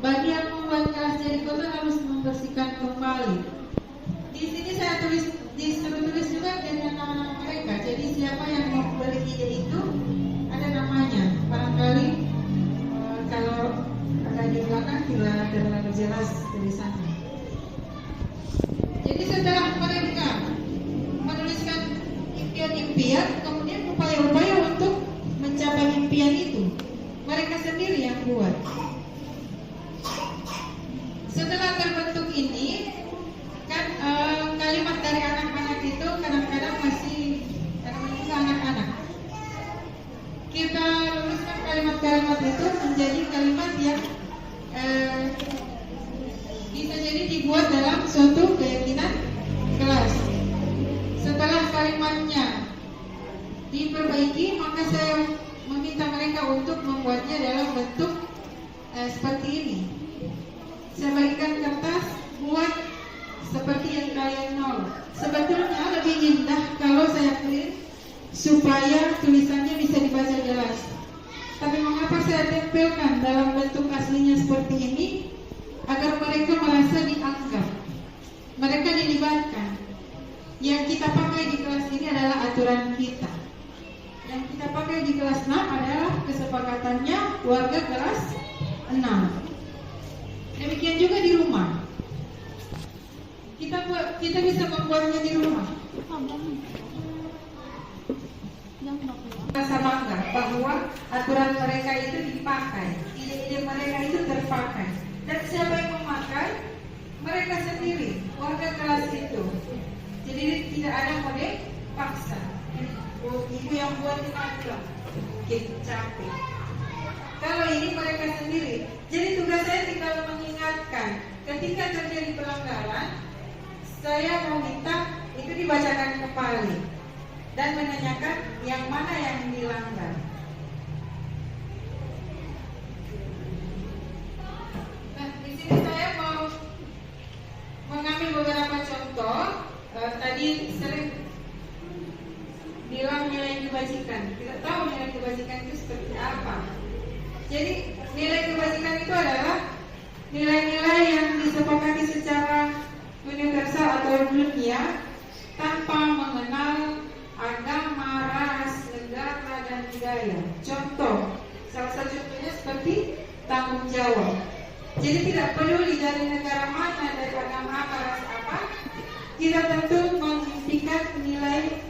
bagi yang membuat kelas jadi kotor harus membersihkan kembali. Di sini saya disuruh tulis juga dengan nama-nama mereka. Jadi siapa yang memberi ide itu, ada perjelas tulisannya. Jadi setelah mereka menuliskan impian-impian, kemudian upaya-upaya untuk mencapai impian itu mereka sendiri yang buat. Setelah terbentuk ini, kan kalimat dari anak-anak itu kadang-kadang masih anak-anak. Kita luruskan kalimat-kalimat itu menjadi kalimat yang bisa jadi dibuat dalam suatu keyakinan kelas. Setelah kalimatnya diperbaiki, maka saya meminta mereka untuk membuatnya dalam bentuk seperti ini. Saya bagikan kertas, buat seperti yang kalian mau. Sebetulnya lebih indah kalau saya print supaya tulisannya bisa dibaca jelas. Tapi mengapa saya tempelkan dalam bentuk aslinya seperti ini? Agar mereka merasa dianggap, mereka dilibatkan. Yang kita pakai di kelas ini adalah aturan kita. Yang kita pakai di kelas 6 adalah kesepakatannya warga kelas 6. Demikian juga di rumah. Kita bisa membuatnya di rumah. Rasa bangga bahwa aturan mereka itu dipakai, ide-ide mereka itu terpakai. Dan siapa yang memakai? Mereka sendiri, warga kelas itu. Jadi tidak ada model paksa. Oh, ibu yang buat kita capek. Kalau ini mereka sendiri. Jadi tugas saya tinggal mengingatkan. Ketika terjadi pelanggaran, saya mau minta itu dibacakan kembali dan menanyakan yang mana yang dilanggar. Nah, di sini saya mau mengambil beberapa contoh. Tadi sering bilang nilai kebajikan. Kita tahu nilai kebajikan itu seperti apa. Jadi nilai kebajikan itu adalah nilai-nilai yang disepakati secara universal atau dunia tanpa mengenal agama, ras, negara, dan budaya. Contoh, salah satu contohnya seperti tanggung jawab. Jadi tidak peduli dari negara mana, dari agama apa, ras apa, kita tentu mengimpikan nilai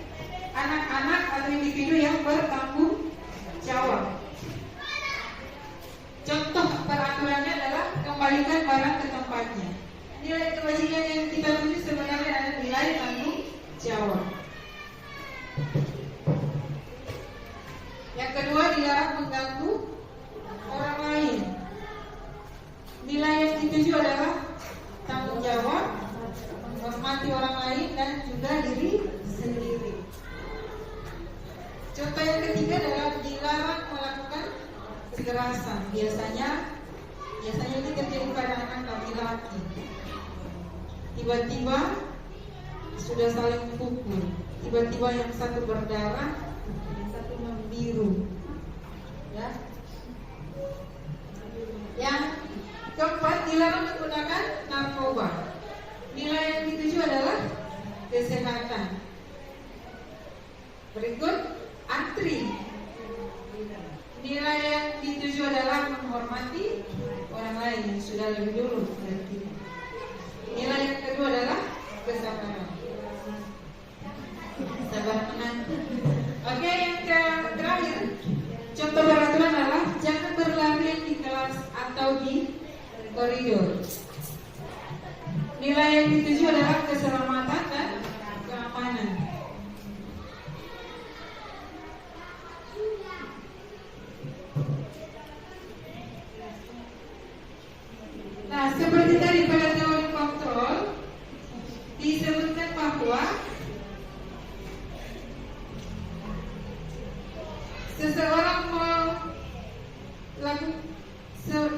anak-anak atau individu yang bertanggung jawab. Contoh peraturannya adalah kembalikan barang ke tempatnya. Nilai kebajikan yang kita tulis sebenarnya adalah nilai tanggung jawab. Yang kedua, dilarang mengganggu orang lain. Nilai yang dituju adalah tanggung jawab, menghormati orang lain dan juga diri sendiri. Contoh yang ketiga adalah dilarang melakukan kekerasan. Biasanya itu terjadi pada anak laki-laki. Tiba-tiba sudah saling pukul. Tiba-tiba yang satu berdarah, yang satu membiru. Ya. Yang keempat, dilarang menggunakan narkoba. Nilai yang dituju adalah kesehatan. Berikut, antri. Nilai yang dituju adalah menghormati orang lain yang sudah lebih dulu dari kita. Nilai yang kedua adalah kesabaran. Sabar menanti. Oke, yang terakhir, contoh peraturan adalah jangan berlarian di kelas atau di koridor. Nilai yang dituju adalah keselamatan dan keamanan. Nah, seperti tadi pada teori kontrol disebutkan bahwa seseorang melakukan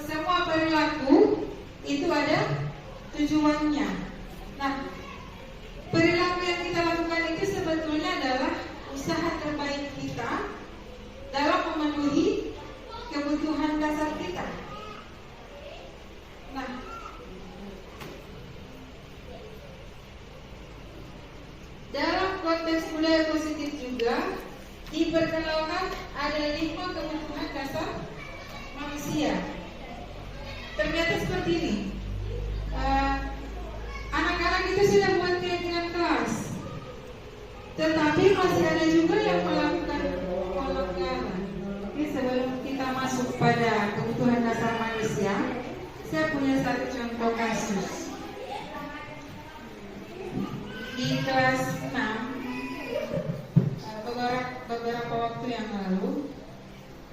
semua perilaku itu ada tujuannya. Nah, perilaku yang kita lakukan itu sebetulnya adalah usaha terbaik kita dalam memenuhi kebutuhan dasar kita. Nah, dalam konteks budaya positif juga diperkenalkan ada 5 kebutuhan dasar manusia. Ternyata seperti ini. anak-anak itu sudah buat keyakinan kelas, tetapi masih ada juga yang melakukan pelanggaran. Oke, sebelum kita masuk pada kebutuhan dasar manusia, saya punya satu contoh kasus. Di kelas 6, beberapa waktu yang lalu,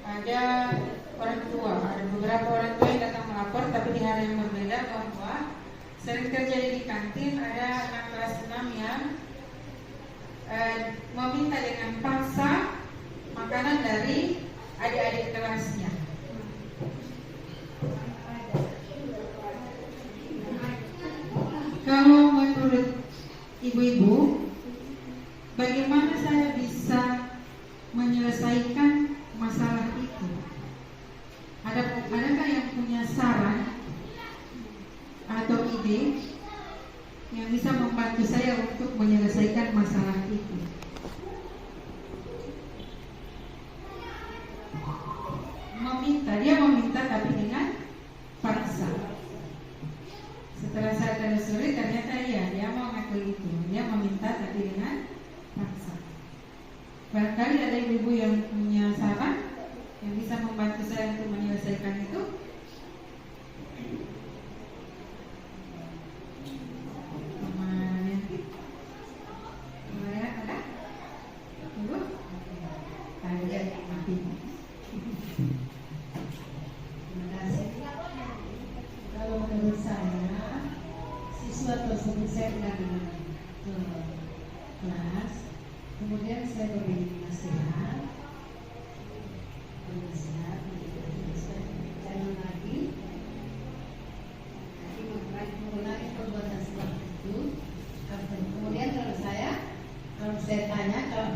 ada beberapa orang tua yang datang melapor, tapi di hari yang berbeda, bahwa sering terjadi di kantin ada anak kelas 6 yang meminta dengan paksa makanan dari adik-adik kelasnya. Kalau menurut ibu-ibu, bagaimana saya bisa menyelesaikan masalah itu? Adakah yang punya saran atau ide yang bisa membantu saya untuk menyelesaikan masalah itu? Dia meminta tapi dengan paksa. Setelah saya telusuri, ternyata dia mau ngaku itu. Dia meminta tapi dengan paksa. Barangkali ada ibu-ibu yang punya saran yang bisa membantu saya untuk menyelesaikan itu. Ada? Ibu? Ada, mati. Terima kasih. Kalau menurut saya, siswa tersebut saya datang ke kelas, kemudian saya beri nasihat, jangan lagi mengulangi perbuatan seperti itu. Kemudian kalau saya tanya, kalau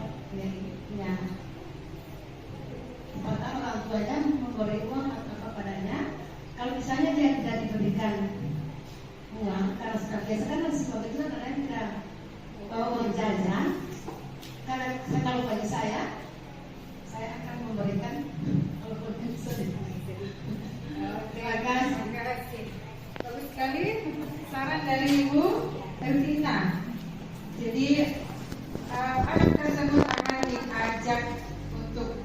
apakah orang tuanya memberi uang atau apa padanya, kalau misalnya dia tidak diberikan uang, karena biasa kan seperti itu karena tidak bawa uang jajan, karena kalau bagi saya akan memberikan walaupun sedikit. Terima kasih. Bagus sekali saran dari Ibu Ervina. Jadi anak tersebut akan diajak untuk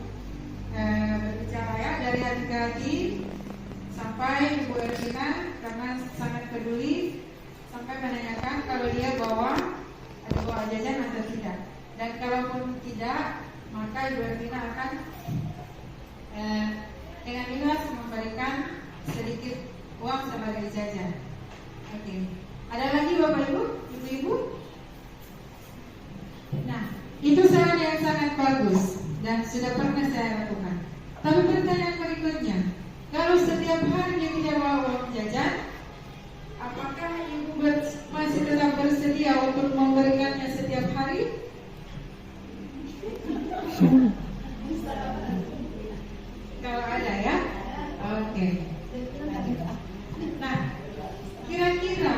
berbicara ya, dari hati ke hati, sampai Ibu Ervina karena sangat peduli sampai menanyakan kalau dia bawa jajan atau tidak. Dan kalaupun tidak, maka Ibu Ervina akan dengan ikhlas memberikan sedikit uang sebagai jajan. Oke. Ada lagi Bapak Ibu, Ibu-ibu? Nah, itu saran yang sangat bagus dan sudah pernah saya lakukan. Tapi pertanyaan berikutnya, kalau setiap hari dia tidak bawa uang jajan, apakah Ibu masih tetap bersedia untuk memberikannya setiap hari? Kalau ada ya, oke. Nah, kira-kira,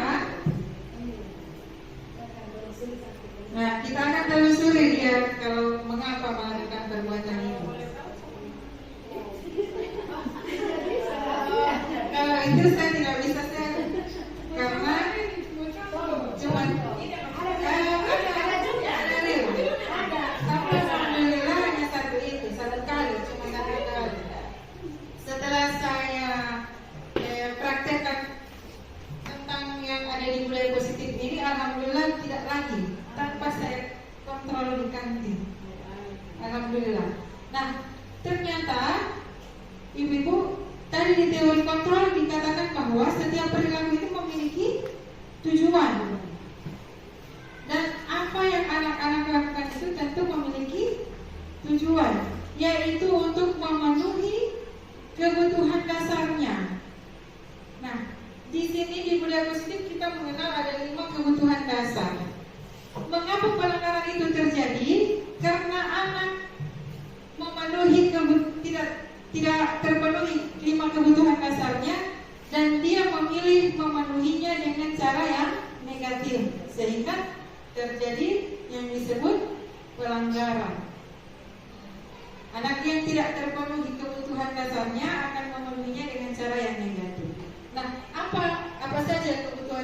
kita akan telusuri dia kalau mengapa melakukan perbuatan itu. Kalau itu saya tidak bisa share karena cuma alhamdulillah hanya satu kali, cuma satu kali. Setelah saya praktekkan tentang yang ada di budaya positif ini, alhamdulillah tidak lagi tanpa saya kontrol di kantin. Alhamdulillah. Nah, ternyata ibu-ibu tadi di teori kontrol dikatakan bahwa setiap perilaku itu memiliki tujuan. Dan apa yang anak-anak lakukan itu tentu memiliki tujuan, yaitu untuk memenuhi kebutuhan dasarnya. Nah, di sini di budaya positif kita mengenal ada 5 kebutuhan dasar. Mengapa pelanggaran itu terjadi? Karena anak tidak terpenuhi 5 kebutuhan dasarnya dan dia memilih memenuhinya dengan cara yang negatif, sehingga terjadi yang disebut pelanggaran. Anak yang tidak terpenuhi kebutuhan dasarnya akan memenuhinya dengan cara yang negatif. Nah, apa saja kebutuhan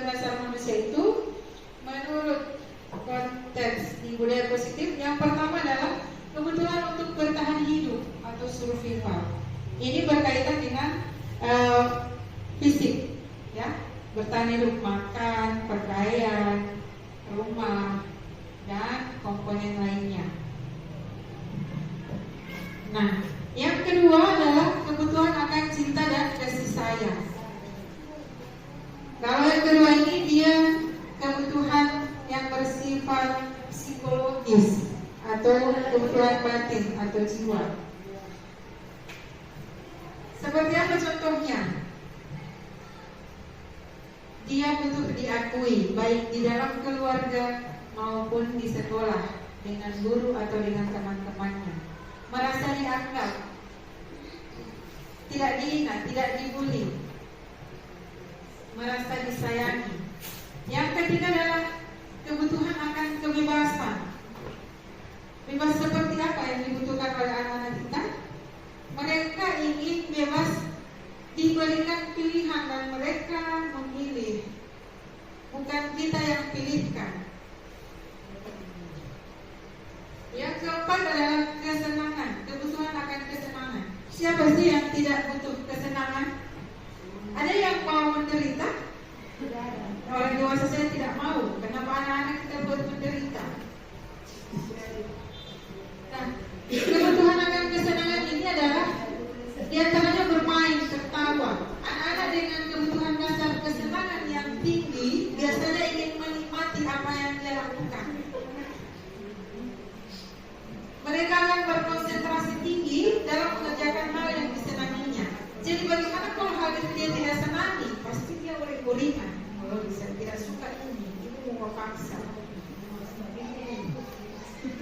Ini berkaitan dengan fisik, ya, bertahan hidup, makan, pakaian, rumah, dan komponen lainnya. Nah, yang kedua adalah kebutuhan akan cinta dan kasih sayang. Kalau yang kedua ini dia kebutuhan yang bersifat psikologis atau kebutuhan batin atau jiwa. Seperti apa contohnya? Dia butuh diakui baik di dalam keluarga maupun di sekolah, dengan guru atau dengan teman-temannya. Merasa dianggap, tidak dihina, tidak dibully, merasa disayangi. Yang ketiga adalah kebutuhan akan kebebasan. Bebas seperti apa yang dibutuhkan oleh anak-anak kita? Mereka ingin bebas diberikan pilihan dan mereka memilih, bukan kita yang pilihkan. Yang keempat adalah kesenangan, kebutuhan akan kesenangan. Siapa sih yang tidak butuh kesenangan? Ada yang mau menderita? Orang dewasa saya tidak mau. Kenapa anak-anak kita buat menderita? Nah, kebutuhan akan kesenangan ini adalah diantaranya bermain, tertawa. Anak-anak dengan kebutuhan dasar kesenangan yang tinggi biasanya ingin menikmati apa yang dia lakukan. Mereka akan berkonsentrasi tinggi dalam mengerjakan hal yang disenanginya. Jadi bagaimana kalau hal itu dia tidak senangi? Pasti dia uring-uringan. Kalau bisa tidak suka ini mau paksa.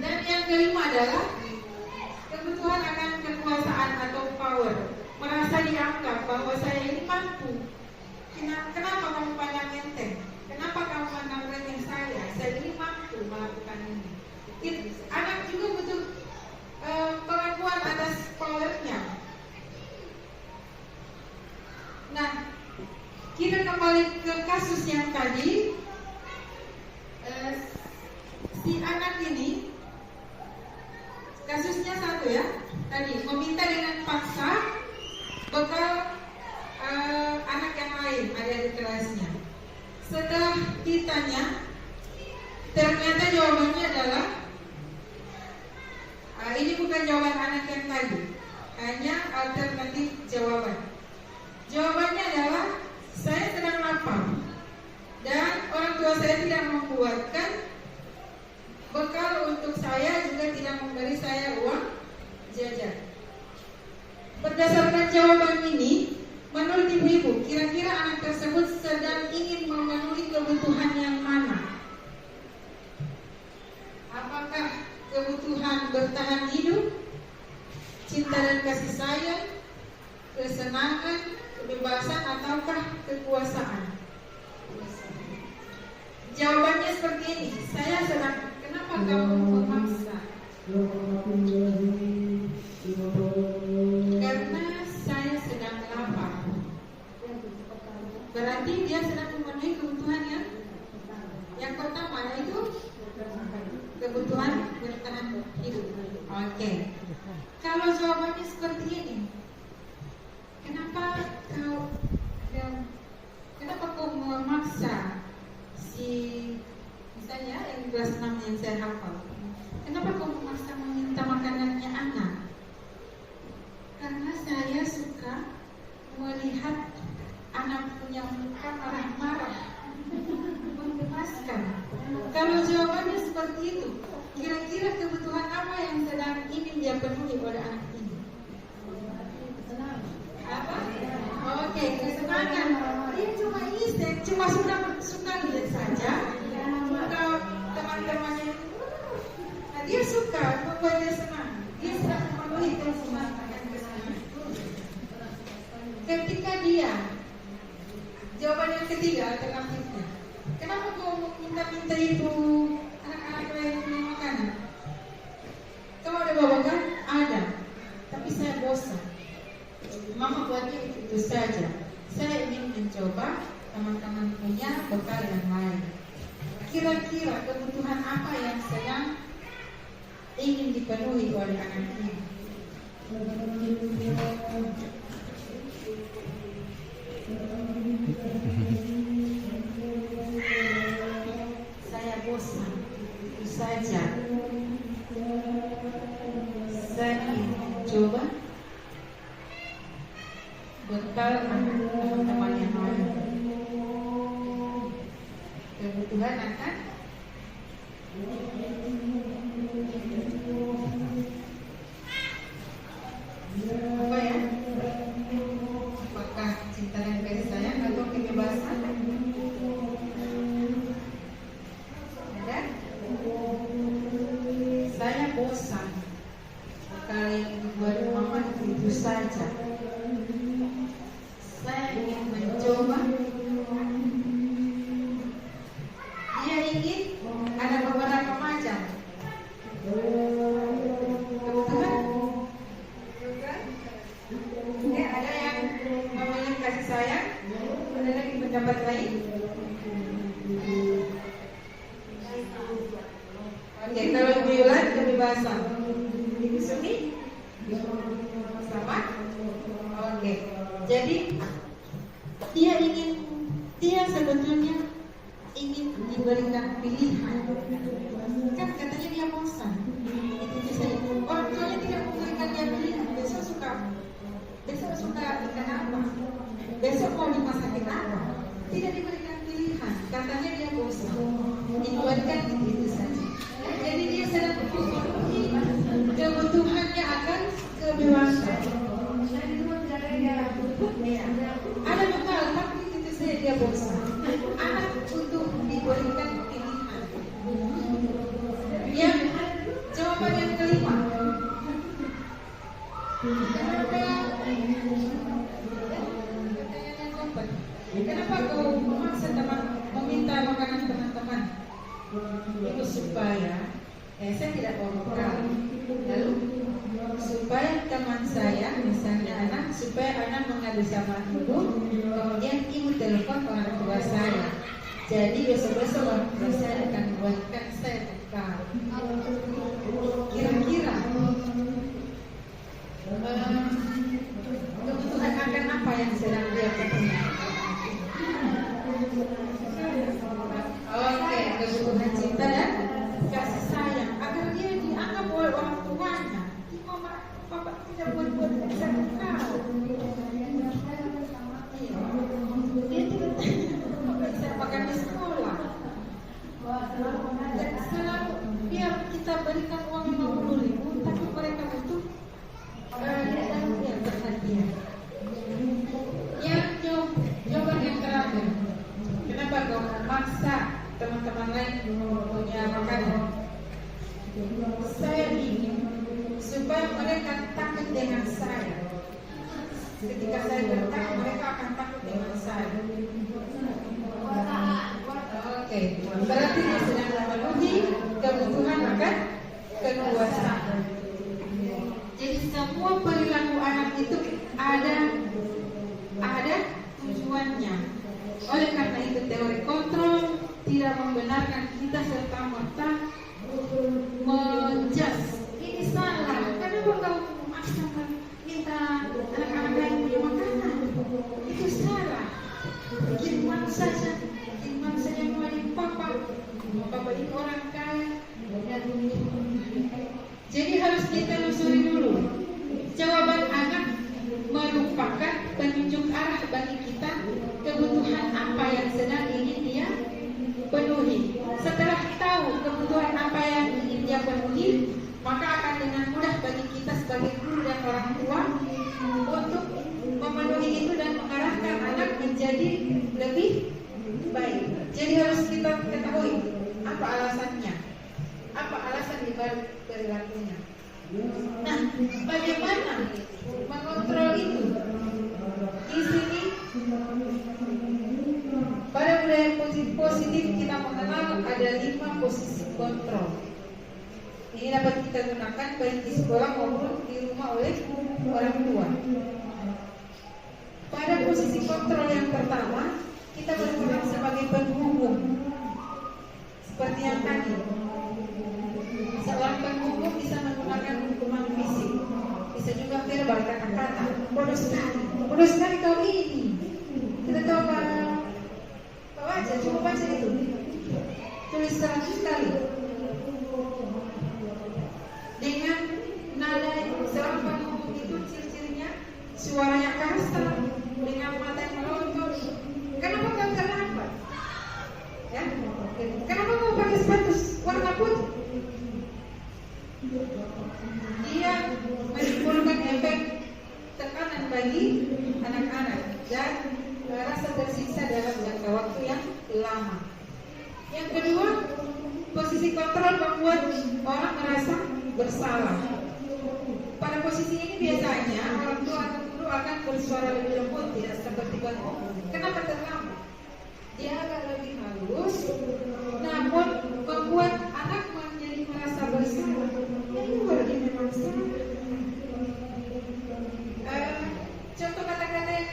Dan yang kelima adalah kebutuhan akan kekuasaan atau power. Merasa dianggap bahwa saya ini mampu. Kenapa kamu pandang enteng? Kenapa kamu pandang remeh saya? Saya ini mampu melakukan ini. Anak juga butuh pengakuan atas powernya. Nah, kita kembali ke kasus yang tadi. Si anak ini kasusnya satu ya, tadi meminta dengan paksa bekal anak yang lain, adik-adik kelasnya. Setelah ditanya, ternyata jawabannya adalah ini bukan jawaban anak yang tadi, hanya alternatif jawaban. Jawabannya adalah saya sedang lapar dan orang tua saya tidak membuatkan bekal untuk saya, juga tidak memberi saya uang jajan. Berdasarkan jawaban ini, menurut ibu-ibu, kira-kira anak tersebut sedang ingin memenuhi kebutuhan yang mana? Apakah kebutuhan bertahan hidup, cinta dan kasih sayang, kesenangan, kebebasan, ataukah kekuasaan? Jawabannya seperti ini. Saya sedang, kenapa kamu memaksa? Karena saya sedang lapar. Berarti dia sedang memenuhi kebutuhan yang pertama, yaitu kebutuhan bertahan hidup. Oke. Kalau jawabannya seperti ini, kenapa kau memaksa si, misalnya yang di kelas 6 yang saya hafal, kenapa kau memaksa meminta makanannya anak? Karena saya suka melihat anak punya muka marah-marah, mengemaskan. Kalau jawabannya seperti itu, kira-kira kebutuhan apa yang sedang ingin dia penuhi oleh anak ini? Apa? Oke, kesenangan. Dia cuma iseng, cuma suka lihat saja. Suka teman-temannya. Nah, dia suka membuat dia senang. Dia sedang memenuhi kebutuhan akan kesenangan. Ketika dia, jawaban yang ketiga alternatifnya, kenapa kau minta-minta itu anak-anak lain punya makanan? Kamu ada bawa kan? Ada. Tapi saya bosan. Mama buatnya itu saja. Saya ingin mencoba teman-teman punya bekal yang lain. Kira-kira kebutuhan apa yang sedang ingin dipenuhi oleh anak ini? bekal teman-teman yang lain. Kebutuhan akan apa ya? Apakah cinta dan kasih sayang atau kebebasan? Ada? Saya bosan. Kali buat mama itu saja. Saya ingin mencoba. Dia ingin ada beberapa macam kebutuhan. Oke, ada yang memiliki kasih sayang, ada lagi pendapat lain. Oke, kalau Ibu Yulan kebebasan, Ibu Sumi sama. Oke, jadi dia sebetulnya ingin diberikan pilihan. Kan katanya dia bosan. Itu saya. Orang tuanya tidak memberikan dia pilihan. Besok suka ikan apa? Besok mau dimasakin apa? Tidak diberikan pilihan. Katanya dia bosan. Dibuatkan itu saja. Jadi dia sedang memenuhi kebutuhannya akan kebebasan. Ada bekal, tapi itu saja dia bosan. Anak untuk diberikan pilihan. Yang jawaban yang kelima. Kenapa kau memaksa meminta makanan teman-teman? Itu supaya saya tidak mau bekal. Lalu supaya teman saya, misalnya anak, supaya anak mengadu sama ibu, kemudian ibu telepon ke orang tua saya. Jadi besok-besok orang tua saya akan buatkan saya bekal. Kira-kira kebutuhan akan apa yang sedang dia penuhi? Oke, kebutuhan cinta dan kasih sayang agar dia dianggap oleh orang tuanya. Mama, papa tidak buat saya bekal. Dia tidak bisa makan di sekolah. Dan selalu biar kita berikan uang 50.000, tapi mereka butuh perhatian. Yang jawaban yang terakhir, kenapa kau memaksa teman-teman lain punya makanan? Saya ingin supaya mereka takut dengan saya. Ketika saya bertanya, mereka akan takut dengan saya. Oke, berarti dia sedang memenuhi kebutuhan akan kekuasaan. Jadi semua perilaku anak itu ada tujuannya. Oleh karena itu teori kontrol tidak membenarkan kita serta-merta menjudge. Ini salah. Kenapa kau memaksa minta anak-anak lain punya makanan? Itu salah. Gimana saja melalui papa ini orang kaya. Jadi harus kita telusuri dulu. Jawaban anak merupakan penunjuk arah bagi kita kebutuhan apa yang sedang ingin dia penuhi. Setelah tahu kebutuhan apa yang ingin dia penuhi, maka akan dengan mudah bagi kita sebagai guru dan orang tua untuk memenuhi itu dan mengarahkan anak menjadi lebih baik. Jadi harus kita ketahui apa alasannya, apa alasan dibalik perilakunya. Nah, bagaimana mengontrol itu? Di sini pada budaya positif kita mengenal ada 5 posisi kontrol. Ini dapat kita gunakan baik di sekolah maupun di rumah oleh orang tua. Pada posisi kontrol yang pertama, kita berperan sebagai penghubung. Seperti yang tadi, seorang penghubung bisa menggunakan hukuman fisik, bisa juga verbal, kata-kata. Bodoh sekali kau ini. Kita tahu Pak Wajah, coba baca itu. Tulis 100 kali. Dengan nada seorang penghubung itu ciri-cirinya suaranya kasar, dengan mata yang melonjak. Kenapa kau terlambat? Ya? Kenapa kau pakai sepatu warna putih? Dia menimbulkan efek tekanan bagi anak-anak dan rasa tersiksa dalam jangka waktu yang lama. Yang kedua, posisi kontrol membuat orang merasa bersalah. Pada posisi ini biasanya orang tua atau guru akan bersuara lebih lembut, tidak seperti kamu. Kenapa terlambat? Dia agak lebih halus, namun membuat anak menjadi merasa bersalah. Ini memang salah. Contoh kata-kata yang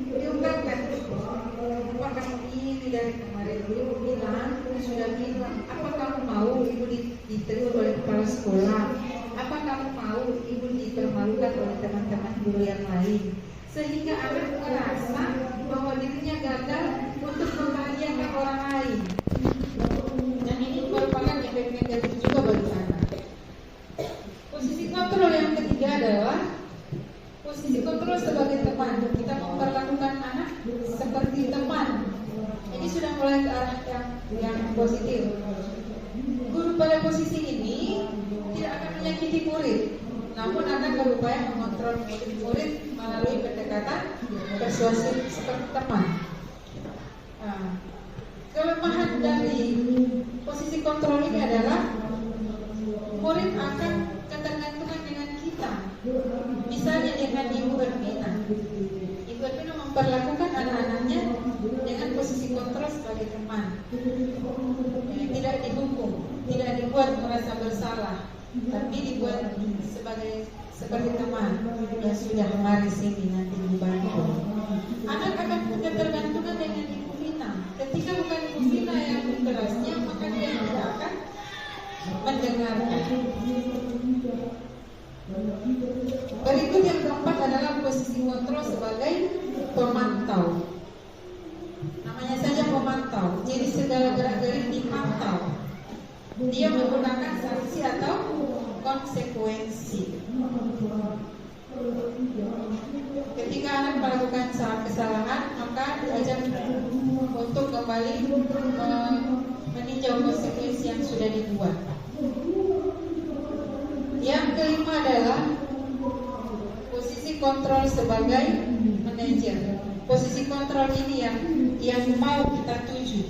diungkapkan, apa kamu ini dari kemarin ibu bilang, sudah bilang, apa kamu mau ibu ditegur oleh kepala sekolah? Apa kamu mau ibu dipermalukan oleh teman-teman guru yang lain? Sehingga anak merasa bahwa dirinya gagal untuk membahagiakan orang lain. Dan ini merupakan efek negatif juga bagi anak. Posisi kontrol yang ketiga adalah posisi kontrol sebagai teman. Kita memperlakukan anak seperti teman. Ini sudah mulai ke arah yang positif. Guru pada posisi ini tidak akan menyakiti murid, namun akan berupaya mengontrol murid melalui pendekatan persuasif seperti teman. Kelemahan dari posisi kontrol ini adalah murid akan ketergantungan dengan kita. Misalnya dengan Ibu Ermina. Ibu Ermina memperlakukan anak-anaknya dengan posisi kontrol sebagai teman. Tidak dihukum, tidak dibuat merasa bersalah, tapi dibuat seperti teman. Ya sudah, mari sini nanti dibantu. Anak akan ketergantungan dengan Ibu Vina. Ketika bukan Ibu Vina yang berkerasnya, maka dia tidak akan mendengarkan. Berikut yang keempat adalah posisi kontrol sebagai pemantau. Namanya saja pemantau. Jadi segala gerak-gerik dipantau. Dia menggunakan sanksi atau konsekuensi. Ketika anak melakukan kesalahan, maka diajar untuk kembali meninjau konsekuensi yang sudah dibuat. Yang kelima adalah posisi kontrol sebagai manajer. Posisi kontrol ini yang mau kita tuju.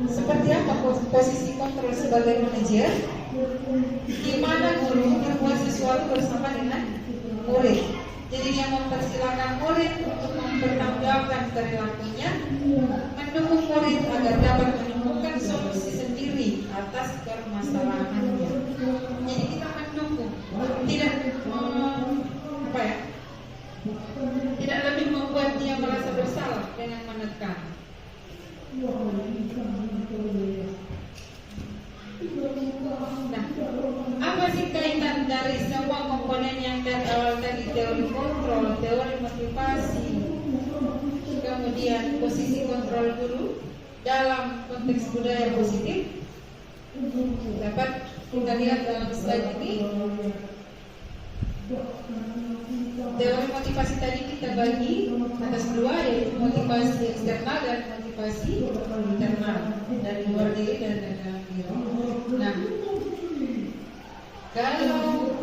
Seperti apa posisi kontrol sebagai manajer? Di mana guru berbuat sesuatu bersama dengan murid. Jadi dia mempersilahkan murid untuk mempertanggungjawabkan perilakunya, mendukung murid agar dapat menemukan solusi sendiri atas permasalahannya. Jadi kita mendukung, tidak lebih membuat dia merasa bersalah dengan menekan. Nah, apa sih kaitan dari semua komponen yang dari awal tadi, teori kontrol, teori motivasi, kemudian posisi kontrol guru dalam konteks budaya positif? Dapat kita lihat dalam slide ini. Teori motivasi tadi kita bagi atas dua, yaitu motivasi eksternal dan motivasi internal, dari luar diri dan dari dalam diri. Nah, kalau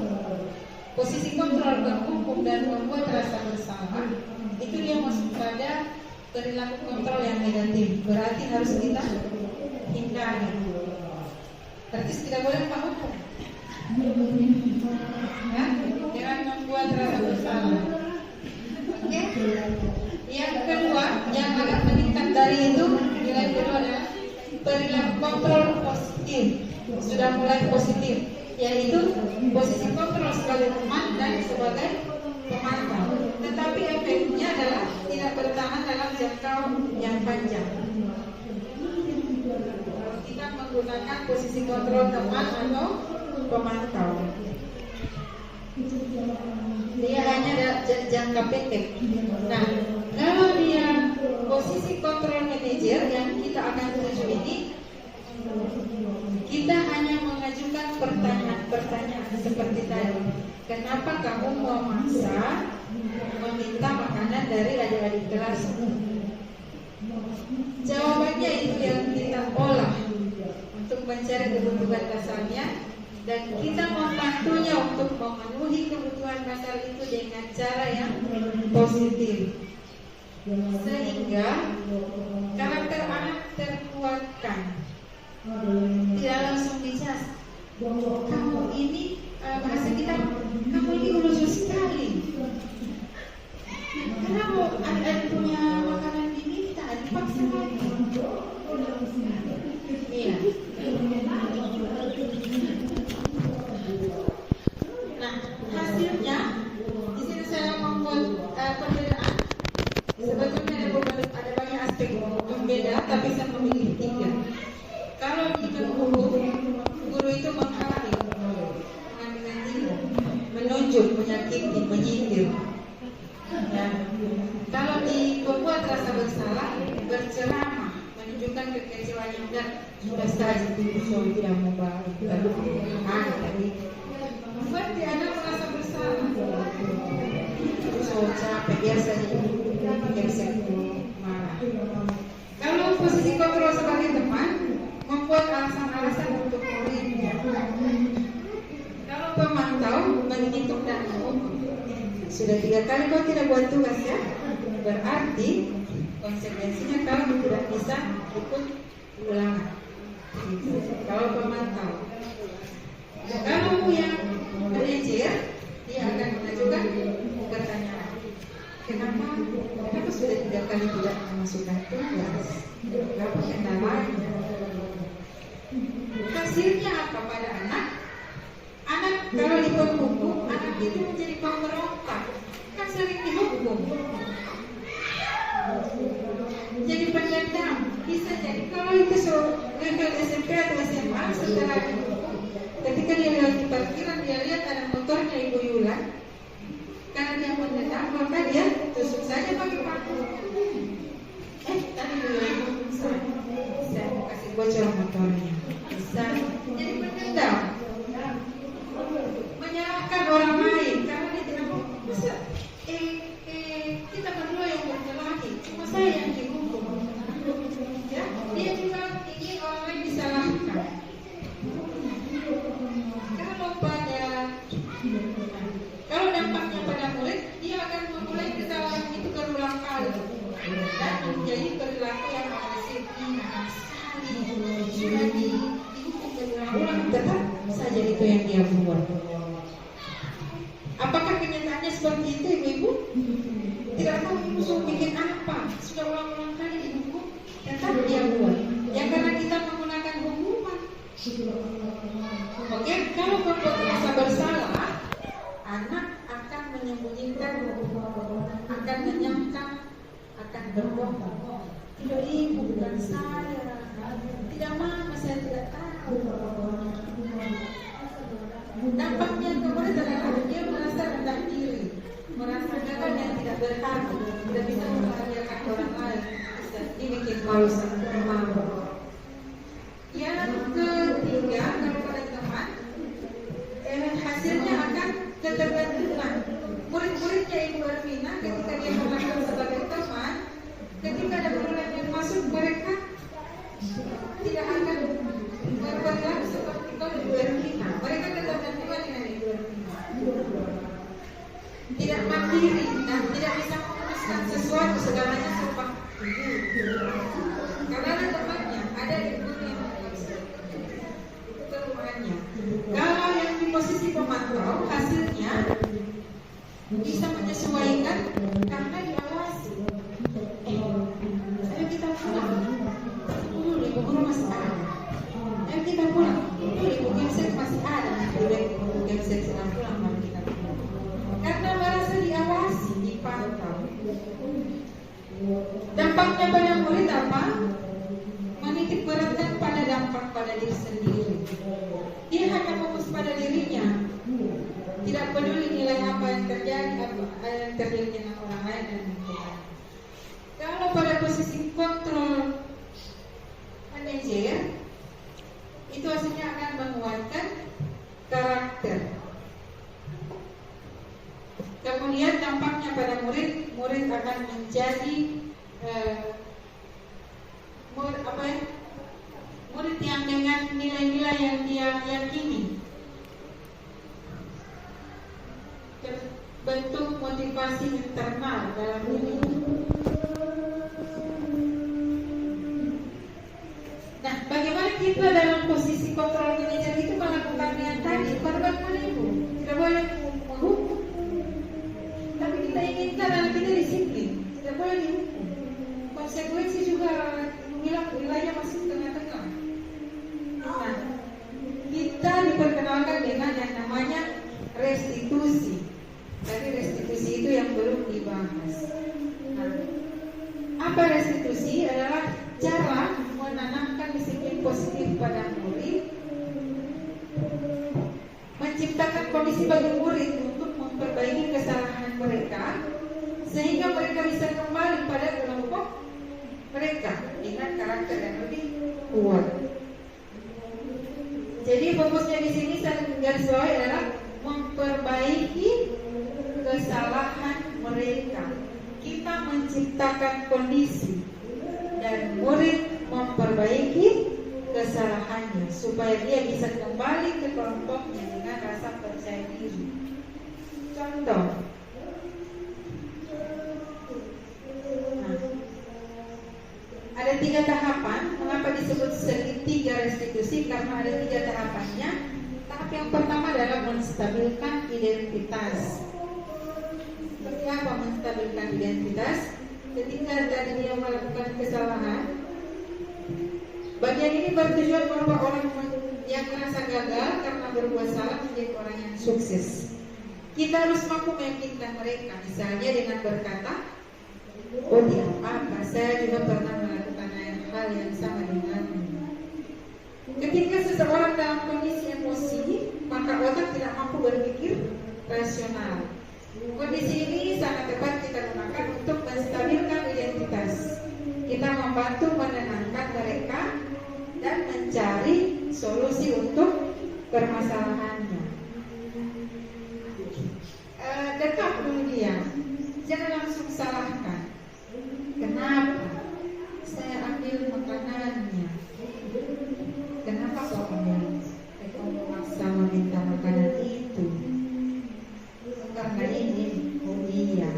posisi kontrol menghukum dan membuat rasa bersalah, itu dia masuk pada perilaku kontrol yang negatif. Berarti harus kita hindari. Berarti tidak boleh menghukum. Ya, jangan membuat rasa bersalah. Oke. Yang kedua, yang agak meningkat dari itu, nilai kedua adalah perilaku kontrol positif. Sudah mulai positif, yaitu posisi kontrol sebagai teman dan sebagai pemantau. Tetapi efeknya adalah tidak bertahan dalam jangka yang panjang. Kita menggunakan posisi kontrol teman atau pemantau. Dia hanya jangka pendek. Nah, kalau dia posisi kontrol manajer yang kita akan tuju ini, kita hanya mengajukan pertanyaan-pertanyaan seperti tadi. Kenapa kamu memaksa meminta makanan kegiatan dari adik-adik kelas. Jawabannya itu yang kita olah untuk mencari kebutuhan dasarnya, dan kita membantunya untuk memenuhi kebutuhan dasar itu dengan cara yang positif, sehingga karakter anak terkuatkan. Tidak langsung dicas, kamu ini bahasa kita, kamu ini lucu sekali. Karena mau adik punya makanan ini tak dipaksa lagi. Iya. Nah, hasilnya di sini saya membuat perbedaan. Sebetulnya ada banyak aspek yang beda, tapi saya memilih 3. Kalau di guru itu menghalangi, menunjuk, menyakiti, menyindir. Ya. Kalau di membuat rasa bersalah, berceramah, menunjukkan kekecewaan yang sudah saja itu tidak mau balik. Tadi membuat dia anak merasa bersalah. So capek biasanya bisa marah. Kalau posisi kontrol sebagai teman, membuat alasan-alasan untuk muridnya. Kalau pemantau, menghitung dan mengukur. Sudah 3 kali kau tidak buat tugas ya, berarti konsekuensinya kau tidak bisa ikut ulangan. Kalau pemantau. Kalau yang manajer, dia akan mengajukan pertanyaan. Kenapa sudah 3 kali tidak memasukkan tugas? Apa kendalanya? Hasilnya apa pada anak? Anak kalau dihukum, anak itu menjadi pemberontak. Kan sering dihukum. Jadi pendendam. Bisa jadi kalau itu gagal SMP atau SMA setelah dihukum, ketika dia lewat di parkiran, dia lihat ada motornya Ibu Yulan. Karena dia pendendam, maka dia tusuk saja pakai paku. Tadi Ibu Yulan saya mau kasih bocor motornya. Bisa jadi pendendam. Menyalahkan orang lain karena dia tidak mau. Masa kita berdua yang berkelahi, cuma saya yang dihukum. Ya, dia juga ingin orang lain disalahkan. Kalau dampaknya pada murid, dia akan memulai kesalahan itu berulang kali dan menjadi perilaku yang agresif. Sudah dihukum berulang-ulang, tetap saja itu yang dia buat. Apakah kenyataannya seperti itu, ibu-ibu? Tidak tahu ibu suruh bikin apa, sudah ulang-ulang kali dihukum, tetap dia buat. Ya karena kita menggunakan hukuman. Oke, kalau membuat rasa bersalah, anak akan menyembunyikan, akan menyangka, akan berbohong. Tidak, ibu bukan saya. Tidak, mama, saya tidak tahu. Dampaknya kemudian adalah dia merasa rendah diri, merasa gagal dan tidak berharga, tidak bisa membahagiakan orang lain, dibikin malu sama mama. Yang ketiga, kalau pada teman, hasilnya akan ketergantungan. Murid-muridnya Ibu Ervina ketika dia melakukan sebagai teman, ketika ada bulan yang masuk, mereka tidak akan berperilaku seperti Ibu Ervina. Mereka ketergantungan dengan Ibu Ervina, tidak mandiri dan tidak bisa memutuskan sesuatu, segalanya serba karena ada temannya, ada ibunya. Itu kelemahannya. Kalau yang di posisi pemantau, hasilnya bisa menyesuaikan karena diawasi. Ayo kita pulang. Ibu guru masih ada. Ayo kita pulang. Ibu gemsek masih ada. Ibu gemsek sedang pulang, mari kita pulang. Karena merasa diawasi, dipantau. Dampaknya pada murid apa? Menitik beratkan pada dampak pada diri sendiri. Dia hanya fokus pada dirinya, tidak peduli nilai apa yang terjadi, apa yang terjadi dengan orang lain dan lingkungan. Kalau pada posisi kontrol manajer, itu hasilnya akan menguatkan karakter. Kemudian dampaknya pada murid murid akan menjadi murid yang dengan nilai-nilai yang dia yakini. Bentuk motivasi internal dalam diri. Nah, bagaimana kita dalam posisi kontrol manajer itu melakukan yang tadi? Bagaimana Ibu? Tidak boleh menghukum, tapi kita inginkan anak kita disiplin. Tidak boleh dihukum. Konsekuensi juga bilang wilayah masih tengah-tengah. Nah, kita diperkenalkan dengan yang namanya restitusi. Tapi restitusi itu yang belum dibahas. Nah, apa restitusi? Adalah cara menanamkan disiplin positif pada murid, menciptakan kondisi bagi murid untuk memperbaiki kesalahan mereka, sehingga mereka bisa kembali pada kelompok mereka dengan karakter yang lebih kuat. Jadi fokusnya di sini saya garis bawahi adalah memperbaiki kesalahan mereka. Kita menciptakan kondisi dan murid memperbaiki kesalahannya supaya dia bisa kembali ke kelompoknya dengan rasa percaya diri. Contoh, ada 3 tahapan. Mengapa disebut segitiga restitusi? Karena ada 3 tahapannya. Tahap yang pertama adalah menstabilkan identitas. Seperti apa menstabilkan identitas? Ketika tadi dia melakukan kesalahan, bagian ini bertujuan merubah orang yang merasa gagal karena berbuat salah menjadi orang yang sukses. Kita harus mampu meyakinkan mereka, misalnya dengan berkata, oh tidak apa-apa, saya juga pernah melakukan hal yang sama denganmu. Ketika seseorang dalam kondisi emosi, maka otak tidak mampu berpikir rasional. Kondisi ini sangat tepat kita gunakan untuk menstabilkan identitas. Kita membantu menenangkan mereka dan mencari solusi untuk permasalahannya. Dekat dulu dia, jangan langsung salahkan. Kenapa saya ambil makanannya? Kenapa kok kamu maksa meminta makanan itu? Karena ini, oh iya.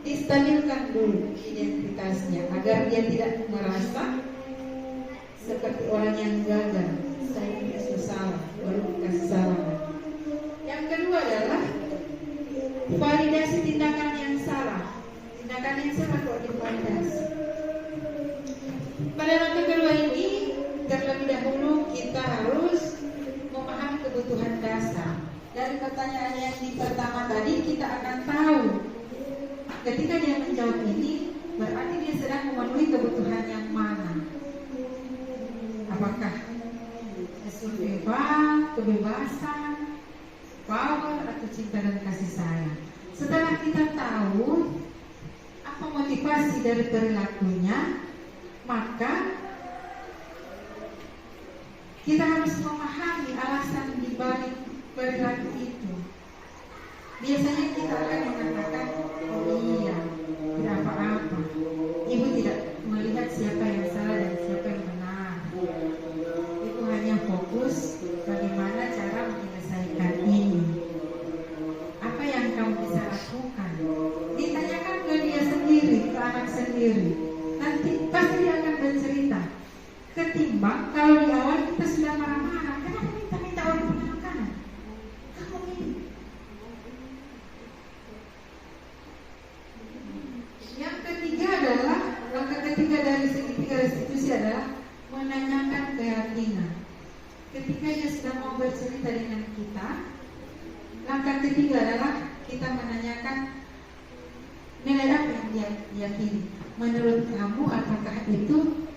Distabilkan dulu identitasnya agar dia tidak merasa seperti orang yang gagal. Saya tidak salah, baru dikasih salah. Yang kedua adalah validasi tindakan yang salah. Tindakan yang salah kok divalidasi. Pada langkah kedua ini, terlebih dahulu kita harus memahami kebutuhan dasar. Dari pertanyaan yang di pertama tadi, kita akan tahu ketika dia menjawab ini, berarti dia sedang memenuhi kebutuhan yang mana. Apakah survival, kebebasan, power, atau cinta dan kasih sayang. Setelah kita tahu apa motivasi dari perilakunya, maka kita harus memahami alasan di balik perilaku itu. Biasanya kita akan mengatakan, oh iya, tidak apa-apa. Ibu tidak melihat siapa yang salah dan siapa yang benar. Ibu hanya fokus bagaimana cara menyelesaikan ini. Apa yang kamu bisa lakukan? Ditanyakan ke dia sendiri, ke anak sendiri. Nanti pasti dia akan bercerita. Ketimbang kalau di awal kita sudah marah-marah, kenapa minta-minta orang punya makanan? Kamu ini. Yang ketiga adalah, langkah ketiga dari segitiga restitusi adalah menanyakan keyakinan. Ketika dia sudah mau bercerita dengan kita, langkah ketiga adalah kita menanyakan nilai apa yang dia yakini. Menurut kamu apakah itu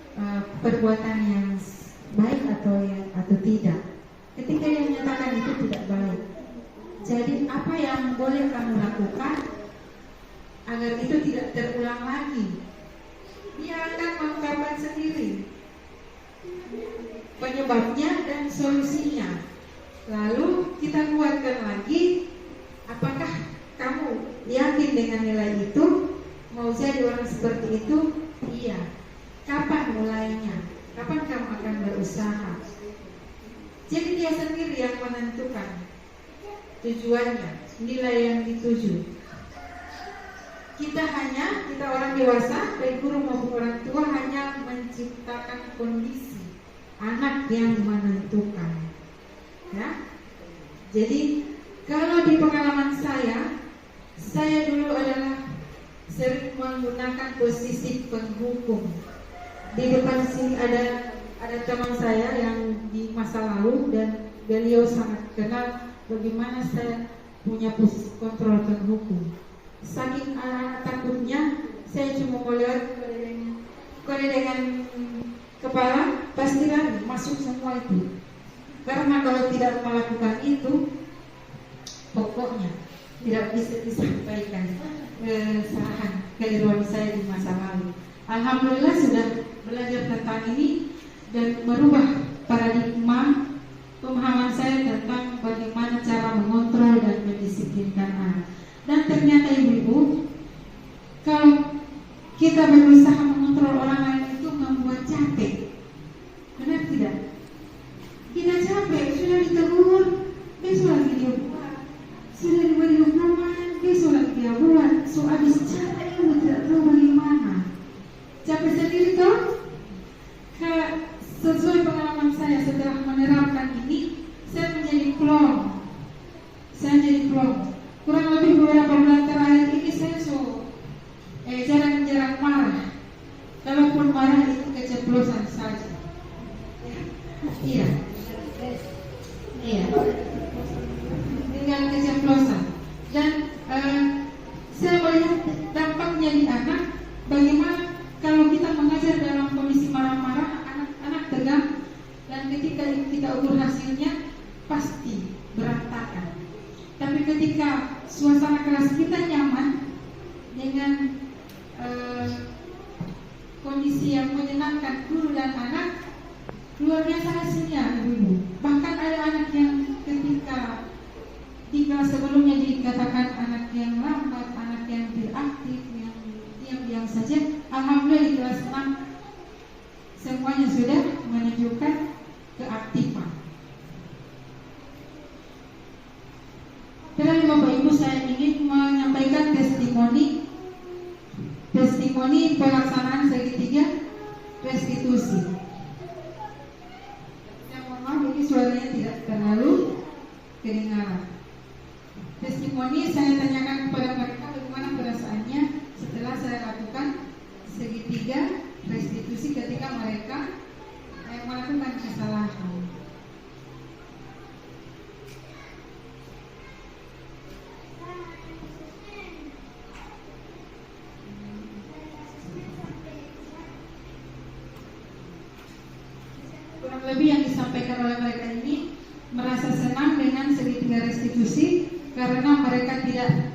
perbuatan yang baik atau tidak? Ketika dia menyatakan itu tidak baik, jadi apa yang boleh kamu lakukan agar itu tidak terulang lagi? Dia akan mengungkapkan sendiri penyebabnya dan solusinya. Lalu kita kuatkan lagi, apakah kamu dengan nilai itu, mau jadi orang seperti itu, iya. Kapan mulainya? Kapan kamu akan berusaha? Jadi dia sendiri yang menentukan tujuannya, nilai yang dituju. Kita orang dewasa, baik guru maupun orang tua, hanya menciptakan kondisi anak yang menentukan. Ya, jadi kalau di pengalaman saya dulu adalah sering menggunakan posisi penghukum. Di depan sini ada teman saya yang di masa lalu dan beliau sangat kenal bagaimana saya punya posisi kontrol penghukum. Saking takutnya, saya cuma mau lewat kalau dengan kepala pasti lari masuk semua itu. Karena kalau tidak melakukan itu, pokoknya tidak bisa disampaikan kesalahan keliruan saya di masa lalu. Alhamdulillah sudah belajar tentang ini dan merubah paradigma pemahaman saya tentang bagaimana cara mengontrol dan mendisiplinkan anak. Dan ternyata ibu-ibu, kalau kita berusaha mengontrol orang lain itu membuat capek. Benar tidak? Kita capek, sudah ditegur, besok lagi dia buat, sudah diberi hukuman, besok lagi dia buat. So habis capek, ibu tidak tahu bagaimana. Capek sendiri toh? Sesuai pengalaman saya setelah menerapkan ini, saya menjadi plong. Kurang lebih beberapa bulan terakhir ini saya jarang marah. Kalaupun marah itu keceplosan saja. Iya. Tinggal keceplosan. Dan saya melihat dampaknya di anak. Bagaimana kalau kita mengajar dalam kondisi marah-marah, anak-anak tegang, dan ketika kita ukur hasilnya pasti berantakan. Tapi ketika suasana kelas kita nyaman dengan kondisi yang menyenangkan guru dan anak, luar biasa hasilnya, ibu-ibu. Bahkan ada anak yang ketika di kelas sebelumnya dikatakan anak yang lambat, anak yang tidak aktif, yang diam-diam saja, alhamdulillah di kelas 6 semuanya sudah menunjukkan keaktifan. Dan Bapak Ibu, saya ingin menyampaikan testimoni pelaksanaan segitiga restitusi. Saya mohon maaf, ini suaranya tidak terlalu kedengaran. Testimoni saya tanyakan kepada mereka bagaimana perasaannya setelah saya lakukan segitiga restitusi ketika mereka melakukan kesalahan. Kurang lebih yang disampaikan oleh mereka ini merasa senang dengan segitiga restitusi karena mereka tidak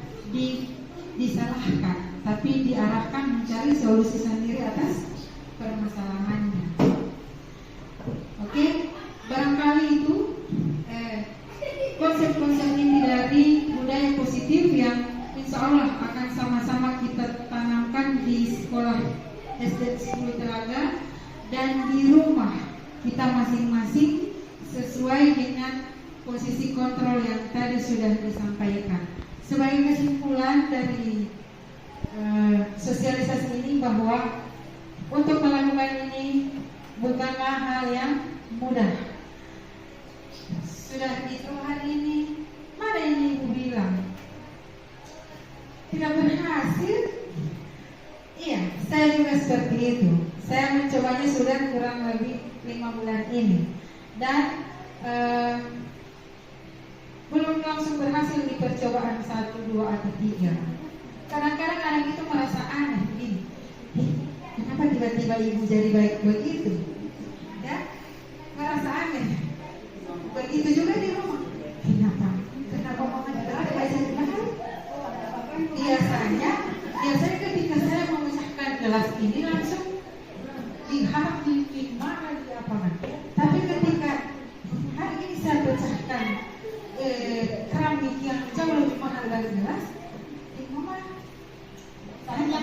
disalahkan, tapi diarahkan mencari solusi sendiri atas permasalahannya. Oke, barangkali itu konsep-konsep ini dari budaya positif yang insya Allah akan sama-sama kita tanamkan di sekolah SD 10 Telaga dan di rumah kita masing-masing sesuai dengan posisi kontrol yang tadi sudah disampaikan. Sebagai kesimpulan dari sosialisasi ini bahwa untuk melakukan ini bukanlah hal yang mudah. Sudah itu hari ini, mana ini ibu bilang tidak berhasil? Iya, saya juga seperti itu. Saya mencobanya sudah kurang lebih 5 bulan ini dan belum langsung berhasil di percobaan 1, 2, atau 3. Kadang-kadang anak itu merasa aneh begini, kenapa tiba-tiba ibu jadi baik begitu? Ya, merasa aneh. Begitu juga di rumah. Kenapa mama tidak ada jadi baik? Biasanya ketika saya memecahkan kelas ini langsung diharap di mana di lapangan. Tapi ketika hari ini saya pecahkan keramik yang jauh lebih mahal dari gelas, mama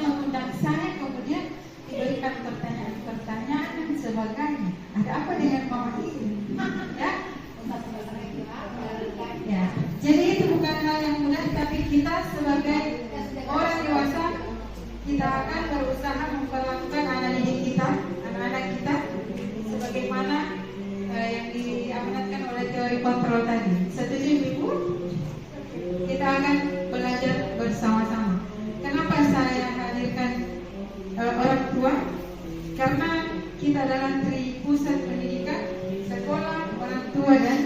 mengundang saya, kemudian diberikan pertanyaan-pertanyaan dan sebagainya. Ada apa dengan mama ini? Ya, ya. Jadi itu bukan hal yang mudah, tapi kita sebagai orang dewasa kita akan berusaha memperlakukan anak-anak kita sebagaimana yang diamanatkan oleh teori kontrol tadi. Setuju Ibu? Kita akan belajar bersama-sama. Kenapa saya hadirkan orang tua? Karena kita dalam pusat pendidikan, sekolah, orang tua dan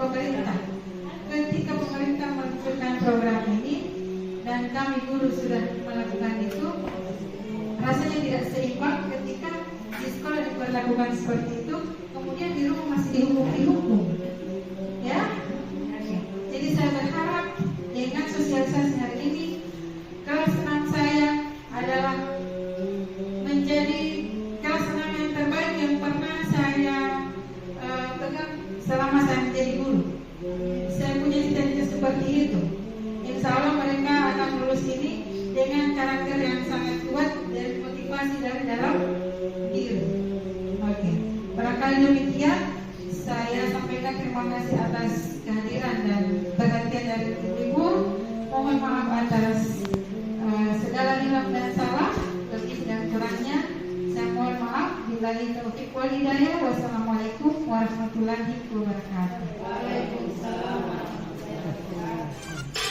pemerintah. Ketika pemerintah meluncurkan program ini dan kami guru sudah melakukan itu, rasanya tidak seimbang ketika di sekolah diperlakukan seperti itu, kemudian di rumah masih dihukum. Ya, jadi saya berharap dengan sosialisasi hari ini, kelas 6 saya adalah menjadi kelas 6 yang terbaik yang pernah saya pegang selama saya menjadi guru. Saya punya cita-cita seperti itu. Insya Allah mereka akan lulus ini dengan karakter yang sangat kuat dan motivasi dari dalam diri. Oke, barangkali demikian saya sampaikan terima kasih atas kehadiran dan perhatian dari ibu-ibu. Mohon maaf atas segala hilaf dan salah, lebih dan kurangnya. Saya mohon maaf. Billahi taufiq wal hidayah. Wassalamualaikum warahmatullahi wabarakatuh. Waalaikumsalam warahmatullahi wabarakatuh.